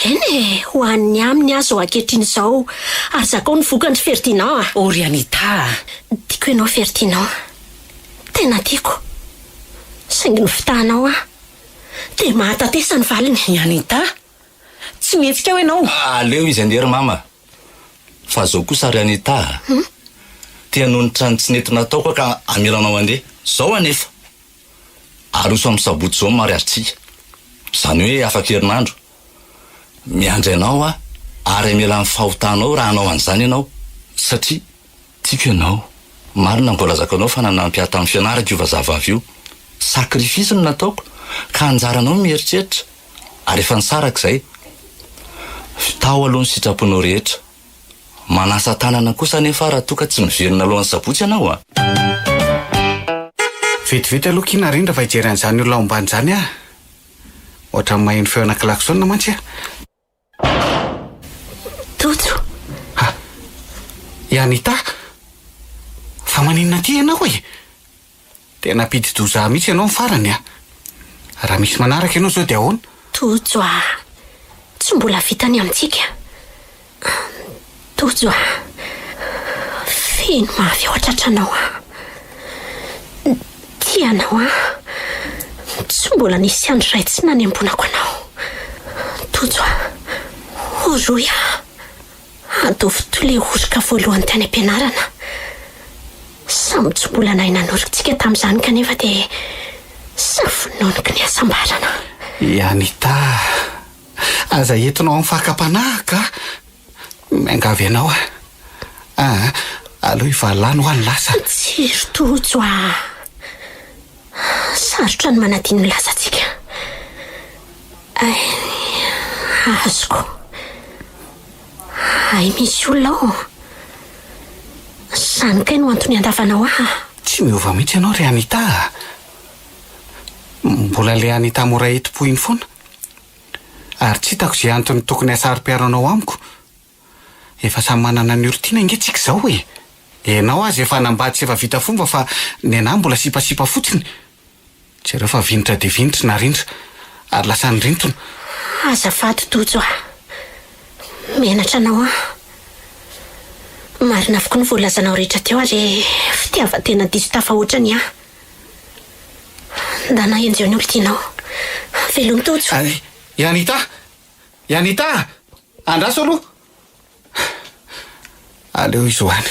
eny ho an'ny aminy azo ankehitriny izao ary zakao ny vokany Ferdinand ry Anita tiako ianao Ferdinand tena tiako saingy ny fitahanao dia mahatatesa ny valiny Anita tsy mihetsika ho ianao aleo izy andery mama fa zao kosa ry Anita tia nonitra ny tsy nety nataoko ka amelanao andeha zao anefa aroso amin'ny sabotsy zao mariazy zany hoe afaka herinandro miandry ianao ary amela ny fahotanao raha anao an'izany ianao satria tiako ianao marina mbola zakanao fa nanampy tamin'ny fianarako io vazava avy io sakrifisy no nataoko ka anjaranao mieritreritra ary efa nisaraka izay tao aloha ny sitraponao rehetra manasa tanana kosa nefa raha toka tsy miverina alohan'ny sabotsy ianao vetivety aloha kina rindra fa hijery an'izany olona ombany zany ohatra maheno feo anakilaksona mantsy Tojo Anita fa maninona ty ianao tena pidi-doza mihitsy ianao farany raha misy manaraka ianao zao dia ahoana Tojo tsy mbola vitany amintsika Tojo feno mavy ao atratranao tianao tsy mbola nisy andro ray tsy nanembonako anao Tojo oroy adovy tole orika voalohany tany am-pianarana samy tsy mbola nahay nanorikitsika tamin'izany kanefa dia safononiky ny asambarana Anita aza entinao amin'ny fahakampanahy ka miangavy ianao aloha ivalany ho any lasa tsiry Tojo sarotra ny manadiny lasantsika azoko misy olona zany kay no antony andavanao tsy miova mihitsy ianao ry Anita mbola le Anita mora eti-po iny foana ary tsy hitako izay antony tokony asaro-piaronao amiko efa samy manana ny oritiana ingetsika izao ianao azy efa nambady sy efa vita fomba fa ny anahy mbola sipasipa fotsiny tsy ireo fa vinitra dia vinitra na rindra ary lasa ny rintona azafady Tojo menatra anao marina avoko ny voalazanao rehetra teo ary fitiava-tena diso tafahoatrany ndana enjeo ny olo tianao velony Tojo Anita andraso aloha aleo izy ho any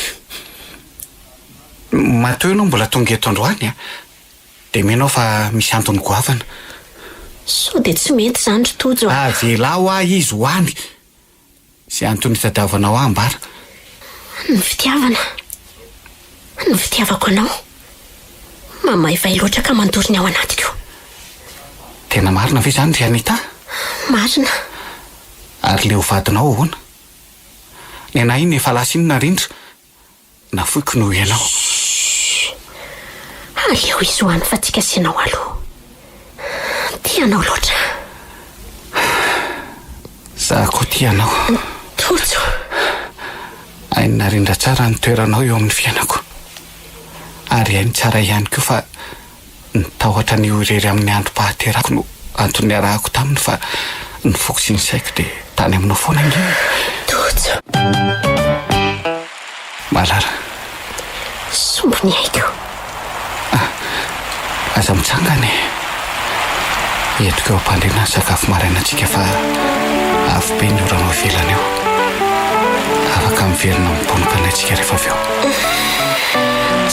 mateo ianao mbola tonga eto androany dia menao fa misy antony goavana so dia tsy mety zany ry Tojo velao izy ho any sy antony tadavanao ambara ny fitiavako anao mamaivay loatra ka mandory ny ao anatiko tena marina ve zany ry Anita marina ary le ho vadinao ahoana ny anahy iny efa lasa iny na rindra na foiko noho ianao aleo izy ho any fa tsika asianao aloha tianao loatra za koa tianao Tojo ainy rindra tsara ny toeranao eo amin'ny fiainako ary hainy tsara ihany koa fa nitahotra ny irery amin'ny andro pahaterako no antony arahako taminy fa ny foko sy ny saiko dia tany aminao foana nge Tojo malara sombony haiko aza mitsangany entiko eo ampandrina ny sakafo maraina antsika fa avy be ny oranao ivelana eo afaka miverina mibonoka antsika rehefa avy eo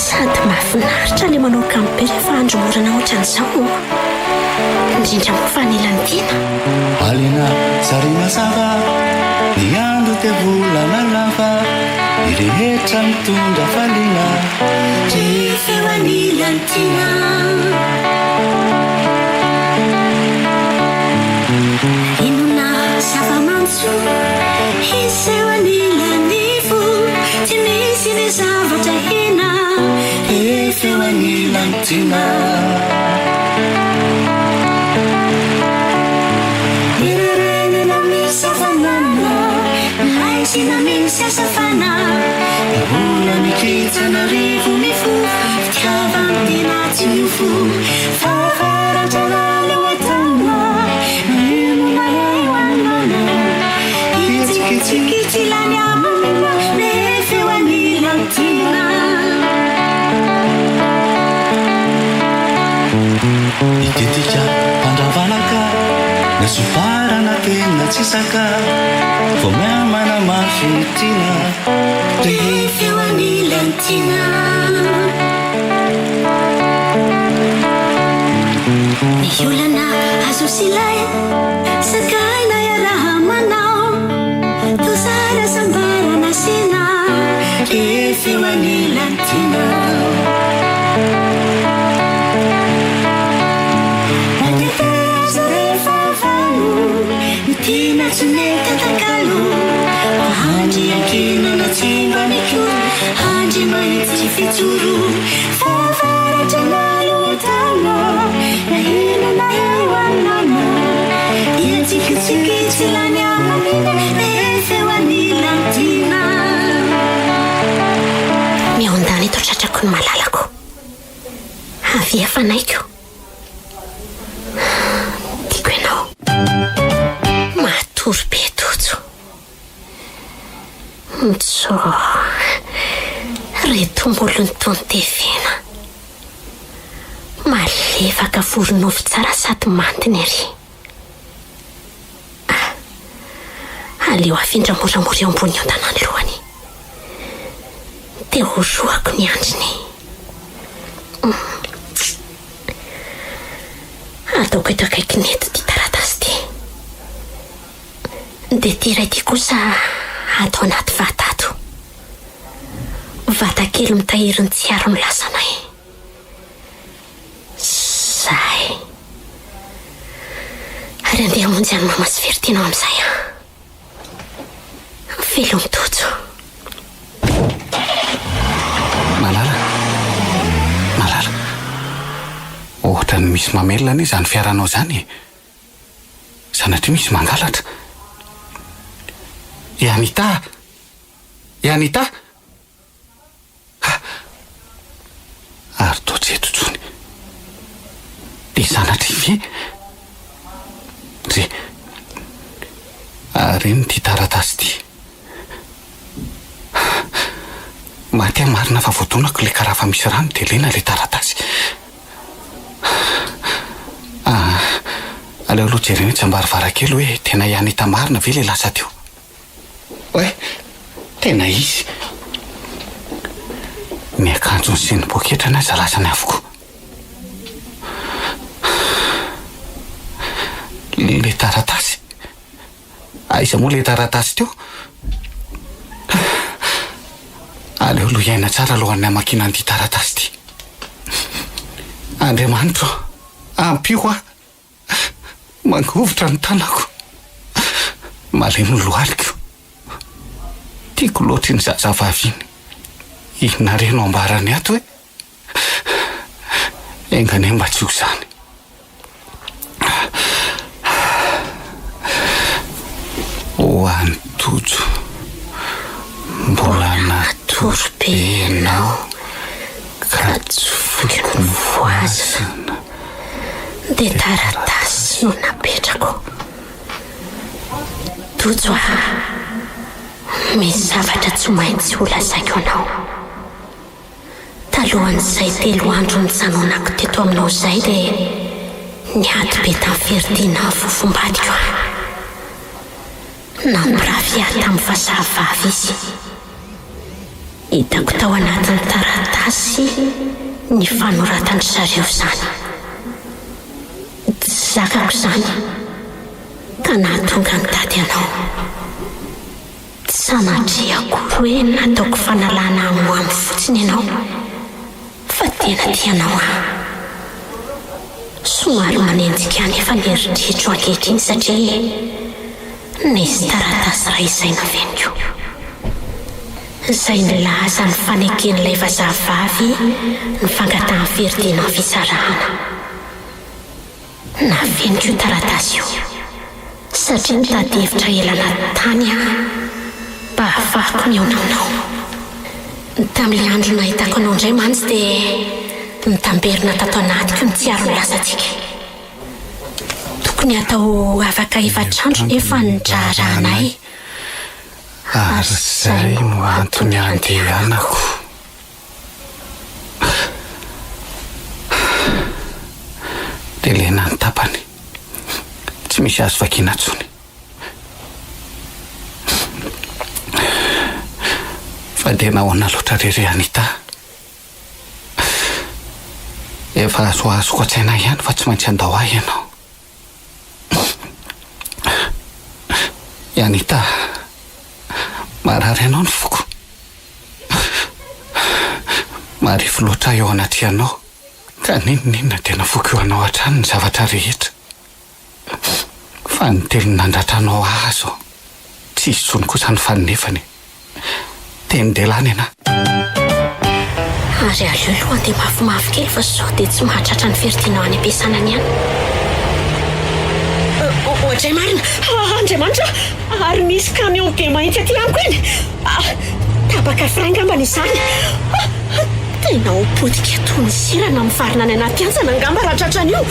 sady mahafinaritra le manao kampe rehefa andro morana ohatran'izao indrindra moa fa nilany tiana alina sarina sava ny andro dia volana lava irehetra mitondra faliana refeo anilany tiana inona zava-mantso iseo anilany fo tsy misy ny zavatra hina refeo anilany lantina Nirarena misy hafanana Naisina misy hasafana Ola mikitsana rivo mifo Fitiava amina tsy miofo Fafaratrana loatana Ino maheo anana Itsikitsiki lany amana Rehefa eo any lantina itetika pandravanaka nasoparana tena tsisaka vo miamana mafinitina rehefa eo any lantina ny olana azo silay sakaina iaraha manao tosara sambarana sena rehefa eo any lantina Tina tsuneta takalo Hanji yakina na timba miku Hanji maiti fituru Fafara janalo etana Na hina na hewanana Ia tiki tilani amamina Rehefa wani lantina Miondani to chachaku malalako Havia fanaiko Tikuenao Turpetojo Mtso Retombolony tontevena Malefaka voronofo tsara sady mantiny ary Aleo afindra moramora eo ambony eo tanany lohany Dia horoako ny andriny Ataoko eto akaiky ny eto ty taratasy ty Dia tiray ty kosa atao anaty vatato Vata kely mitahiry ny tsiaro ny lasanay Zay Ary andeha monjy any mama sy veritinao amin'izay Velo mitojo Malala Ohatra ny misy mamelona ny izany fiaranao zany Sanatria misy mangalatra Yanita Ary toa tsy eto tsony Dia sanatria ve Re Ary ny ty taratasy ty Maty marina fa voatonako le karaha fa misy rano dia lena le taratasy Aleo aloha jereny tsy ambarivarakely hoe tena Yanita marina ve le lasa teo Oe, tena izy Ny akanjony sy ny poketra na zalasany avokoa Le taratasy Aiza moa le taratasy teo Aleo aloha iaina tsara alohan'ny amakina an'ity taratasy ty Andriamanitro ampio aho Mangovotra ny tanako Malemy ny lohaliko Tiako loatry ny zazavavy iny Inona reno ambarany ato hoe Engane mba tsy ho zany Ho any tojo Mbola natory be ianao Ka tsy foky ny voazana Dia taratasy no napetrako Tojo Misy zavatra tsy maintsy ho lazaiko anao Talohan'izay 3 andro nijanonako teto aminao izay dia niady be tamin'ny feritina fofombadiko Nampiravy ahy tamin'ny fahasahavavy izy Hitako tao anatin'ny taratasy ny fanoratany zareo izany Tsy zakako izany Ka nahatonga nitady anao Tsy sanatria akory hoe nataoko fanalana aminy fotsiny ianao Fa tena tianao Somary manenjika nefa mieritreritra ankehitriny satria nisy taratasy iray izay naveniko izay nilaza ny faneken'ilay vazavavy ny fangatahany fieridina ny fisarahana. Naveniko io taratasy io satria nitady hevitra elana tany mba ahafahako miaonanao. Tamin'ilay andro nahitako anao indray mantsy dia nitamberina tato anatiko ny tsiaro ny lasantsika. Tokony atao afaka efatrandro nefa nidraranay. Ary zay no antony andehanako. Dia lena ny tapany tsy misy azo vakiana tsony. Fa dia nahoana loatra rery Anita. Efa azoazoko an-tsaina ihany fa tsy maintsy andao ahy ianao. Anita, marary ianao ny foko. Marifo loatra eo anaty ianao. Ka ninona tena foko eo anao hatrany ny zavatra rehetra. Fa ny telo nandratra anao azo tsy isy tsony kosa ny faninefany. Teny delany ana. Ary aleo aloha dia mafimafy kely fa sao dia tsy mahatratra ny fieridinao any am-piasanany ihany. Ohatray marina, Andriamanitra, ary misy camion be mahitsy aty amiko iny. Tapaka franga mba n'izany. Tena ho potika toy ny sirana amin'ny farina any anaty antsana angamba raha tratran'io.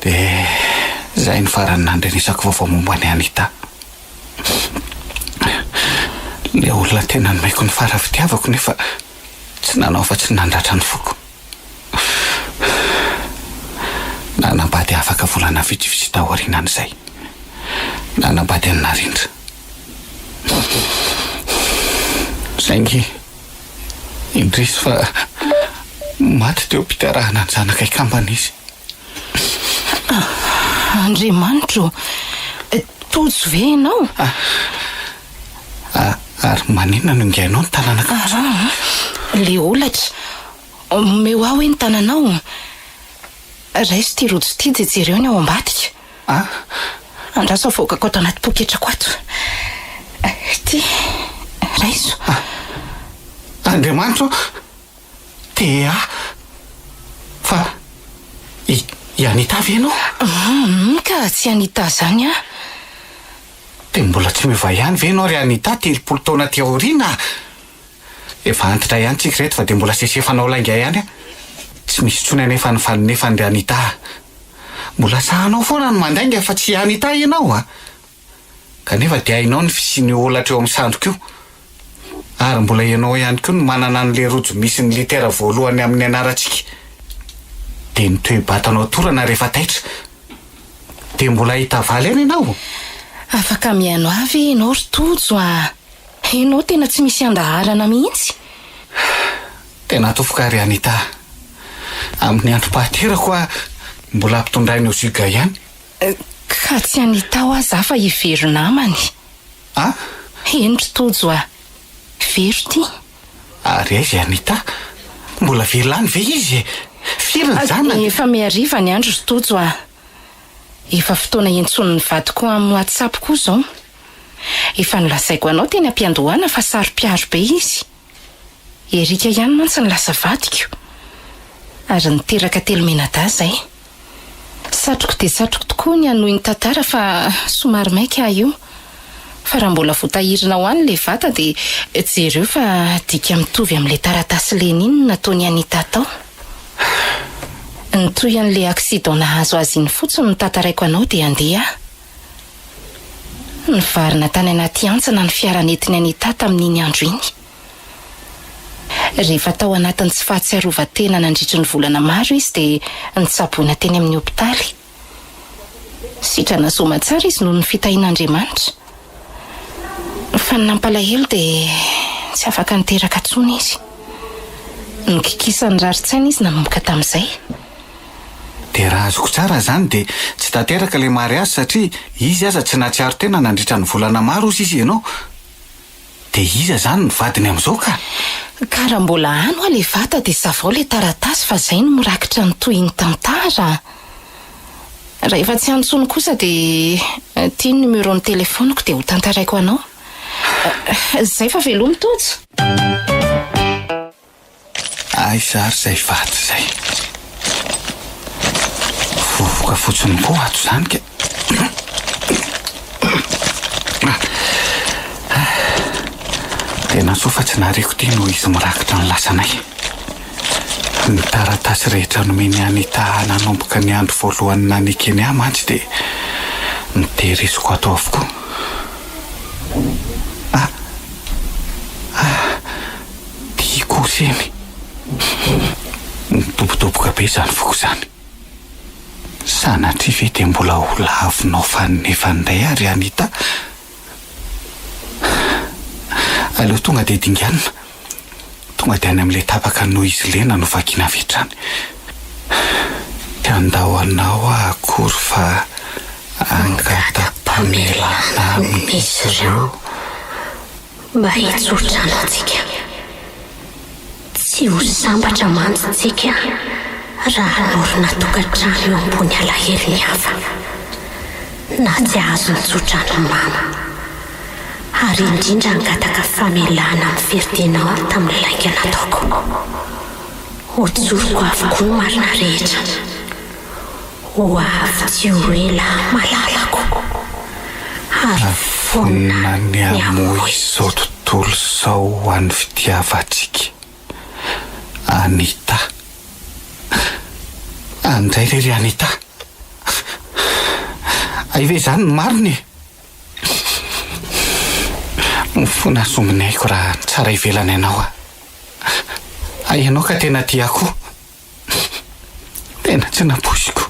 Dia zay ny farany nandrenisako vaovao momba ny Anita. Le olona tena nomaiko ny farafitiavako nefa tsy nanao fa tsy nandratra ny foko. Nanambady afaka volana vitsivitsy taorianan'izay. Nanambady ny narindra. Saingy indrisy fa maty teo ampitarahana ny zanaka ikambana izy. Andriamanitro, tojo ve ianao? Ary maninona no ingainao ny tananaka? Le olatra meo aho hoe ny tananao. Raisy ty rojo ty jejereo ny ao ambadika. Andraso avokako ato anaty poketrako ato. Ty raiso. Andriamanitro, tea fa i Anita ve ianao? Ka tsy Anita zany a. Dia mbola tsy miova ihany ve ianao ry Anita 30 taona ty aoriana? Efa antitra ihany tsika reto fa dia mbola sesefanao lainga ihany a. Tsy misy tsony anefa ny faninefany ry Anita. Mbola sahanao foana ny mandainga fa tsy Anita ianao a. Kanefa dia hainao ny fisiany olatra eo amin'ny sandroka io. Ary mbola ianao ihany koa ny manana an'le rojo misy ny litera voalohany amin'ny anarantsika. Dia ny toe-batanao torana rehefa taitra. Dia mbola hita valy any ianao. Afaka miano avy ianao ry tojo a. Ianao tena tsy misy andaharana mihitsy. Tena atofoka ry Anita. Amin'ny androm-pahaterako a mbola ampitondrainy ho ziga ihany. Ka tsy Anita ho aza fa hivery namany. Eny ry tojo a. Very ty. Ary aizy Anita, mbola velany ve izy? Firy ny zanany? Efa miariva ny andro ry tojo a. Efa fotoana iantsony ny vadiko amin'ny WhatsApp koa zao. Efa nolazaiko anao teny ampiandohana fa saro-piaro be izy. Erika ihany mantsy ny lasa vadiko. Ary niteraka telo menada zay. Satroko dia satroko tokoa ny anohy ny tantara fa somary maika io. Fa raha mbola voatahirina ho any le vata dia jereo fa dika mitovy amin'le taratasy Lenine nataony Anita tao. Nitoy an'le accident nahazo azy iny fotsiny ny tantaraiko anao dia andeha. Nivarina tany anaty antsana ny fiaranetiny Anita tamin'iny andro iny. Rehefa tao anatin'ny tsy fahatsiarovan-tena nandritry ny volana maro izy dia nitsaboina teny amin'ny hopitaly. Sitrana soma tsara izy noho ny fitahin'Andriamanitra. Fa ny nampalahelo dia tsy afaka niteraka tsony izy. Nikikisa ny raritsaina izy nanomboka tamin'izay. Dia raha azoko tsara zany dia tsy tanteraka le mariazy satria izy aza tsy nahatsiaro tena nandritra ny volana maro izy ianao. Dia iza zany ny vadiny amin'izao ka? Ka raha mbola ano le vata dia zavao le taratasy fa zay no mirakitra ny toy ny tantara. Rehefa tsy antsony kosa dia tia numéro ny telefoniko dia ho tantaraiko anao. Zay fa velomy Tojo. Ay zary zay vaty zay. Vovoka fotsiny koa ato zany ke. Tena soa fa tsy nareko ty no izy mirakitra ny lasanay. Ny taratasy rehetra nomeny Anita nanomboka ny andro voalohany nanekeny ahy mantsy dia nitehiriziko ato avokoa. Tia koseny. Mitobotoboka be zany foko zany. Sanatria ve dia mbola ho lavinao fanefa ndray ary Anita. Aleo tonga dia dinganina. Tonga dia any amin'ilay tapaka no izy lena no vakiana vetrany. Andao anao akory fa angata-pamelana amin'izy ireo. Mba hitsotrana antsika. Tsy ho sambatra mantsitsika raha norina tokantrano eo ambony alahelo ny hafa. Na tsy azo nitsotrana mama. Ary indrindra angataka famelana amin'ny feritinao tamin'ny laika nataoko. Hotsoroko avokoa marina rehetra. Ho avy tsy ho ela malalako. Ary vonina ny amoy izao tontolo izao ho an'ny fitiavantsika. Anita. Andray lery Anita. Ay ve zany ny mariny? Mifona sominay aiko raha tsara ivelana ianao. Ay ianao ka tena tiako. Tena tsy naposiko.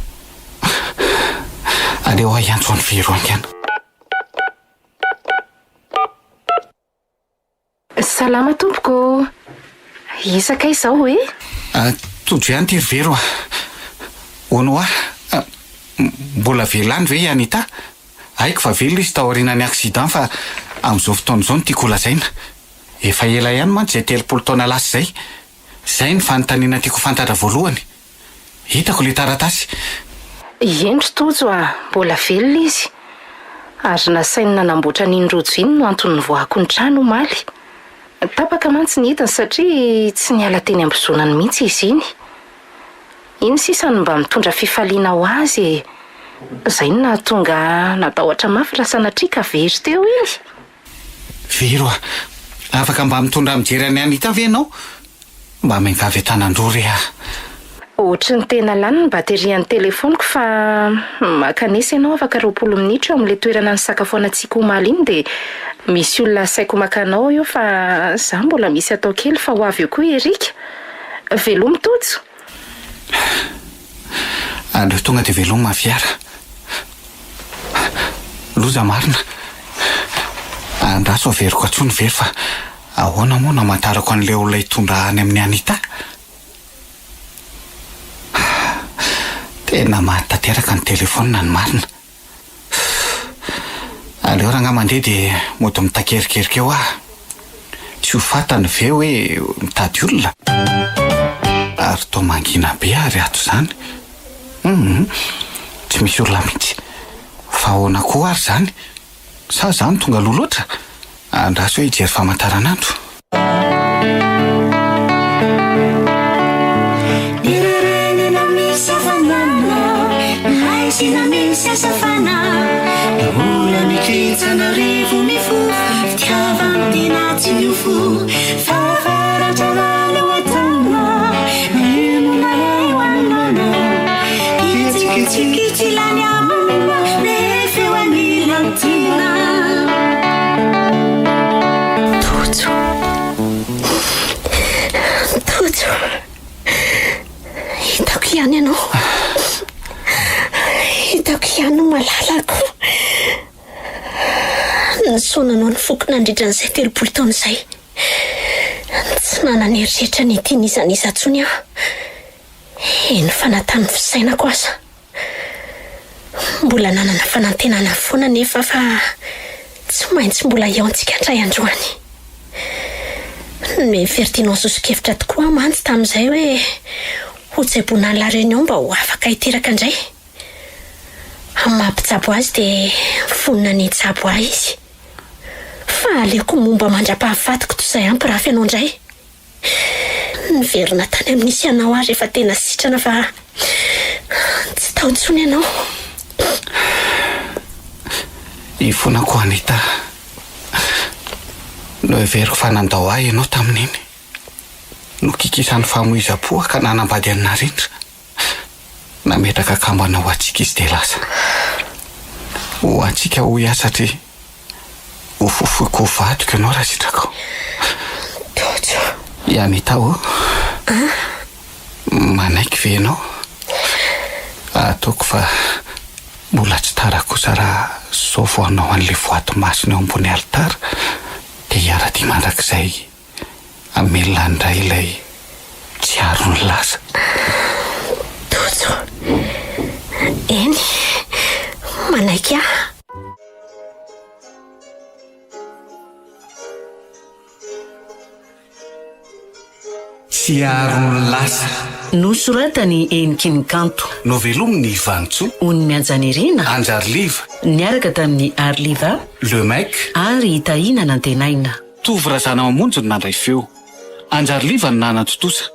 Aleo ahy antso ny vero angana. Salama tompoko. Isaka izao hoe? Tojo ihany ty vero. Ono mbola velany ve Anita? Aiko fa velona izy tao aorian'ny accident fa amin'izao fotoana izao no tiako lazaina. Efa ela ihany mantsy zay 30 taona lasa zay. Zay ny fanontaniana tiako fantatra voalohany. Hitako le taratasy. Endry Tojo mbola velona izy. Ary nasainy nanamboatra n'iny rojo iny no antony voako ny trano omaly. Tapaka mantsy ny hitany satria tsy niala teny ambozonany mihitsy izy iny. Iny sisany mba mitondra fifaliana ho azy. Zay no nahatonga natahotra mafy raha sanatria ka very teo iny. Vero afaka mba mitondra mijery any Anita ve ianao? Mba miangavy tanandrory Ohatry ny tena lany ny baterian'ny telefoniko fa makanesa ianao afaka 20 minitra amin'ilay toerana ny sakafo-anantsika omaly iny dia misy olona saiko makanao eo fa za mbola misy atao kely fa ho avy eo koa Erika. Velomy Tojo. Aleo tonga dia velomy mafiara. Loza marina. Andraso averiko atsony very fa ahoana moa namantarako an'ilay olona hitondra any amin'ny Anita. Tena mahatateraka ny telefona ny marina. Aleo raha nga mandeha dia mody mitakerikerika eo tsy ho fantany ve hoe mitady olona. Ary toa mangina be ary ato zany. Tsy misy olona mihitsy. Fa ahoana koa ary zany. Sa zany tonga loloatra. Andraso hoe hijery famantaranandro. Sina misy asafana Nahola mikitsana rivo mifo Fitiavan dina tsy miofo Fafaratra leo atana Naimona eo anana Kitsikitsiki lany amana Nefa eo anilantina Tojo Hitako ihany ianao Hitako ihany no malalako. Nisonanao ny foko nandritra n'izay 30 taona izay. Tsy nanana eritreritra ny tiany izan'iza tsony aho. Eny fanatany fisainako aza. Mbola nanana fanantenana foana nefa fa tsy maintsy mbola eo antsika handray androany. Miefertinao sosokevitra tokoa mantsy tamin'izay hoe ho tsaibona ny la réunion mba ho afaka hiteraka indray. Mampitsabo azy dia vonina ny tsabo ahy izy. Fa aleko momba mandra-pahafatiko toy izay ampy rafy ianao indray. Niverina tany amin'nisy ianao azy efa tena sitrana fa tsy tao intsony ianao. Ifonako Anita. No heveriko fa nandao ahy ianao tamin'iny. No kikisany famoiza-po ka nanambady anina rindra. Nametraka kambana ho antsika izy dia lasa. Ho antsika ho iasa satria ho fofoiko ho vadiko ianao raha sitrako. Anita ho. Manaiky ve ianao? Ataoko fa mbola tsy tara kosa raha sao vo anao an'ilay voato masina eo ambony alitara dia hiara-tia mandrakizay amelona indray ilay tsy aro ny lasa. Tojo. Eny, manaiky aho. Tsy aro ny lasa. Nosoratany Eniky ny Kanto. Novelomy ny Vantso. Ony Mianjanirina. Anjarliva. Niaraka tamin'ny Arliva. Le Mec. Ary Itaina nantenaina. Tovy razana mamonjy no nandray feo. Anjarliva ny nana totosa.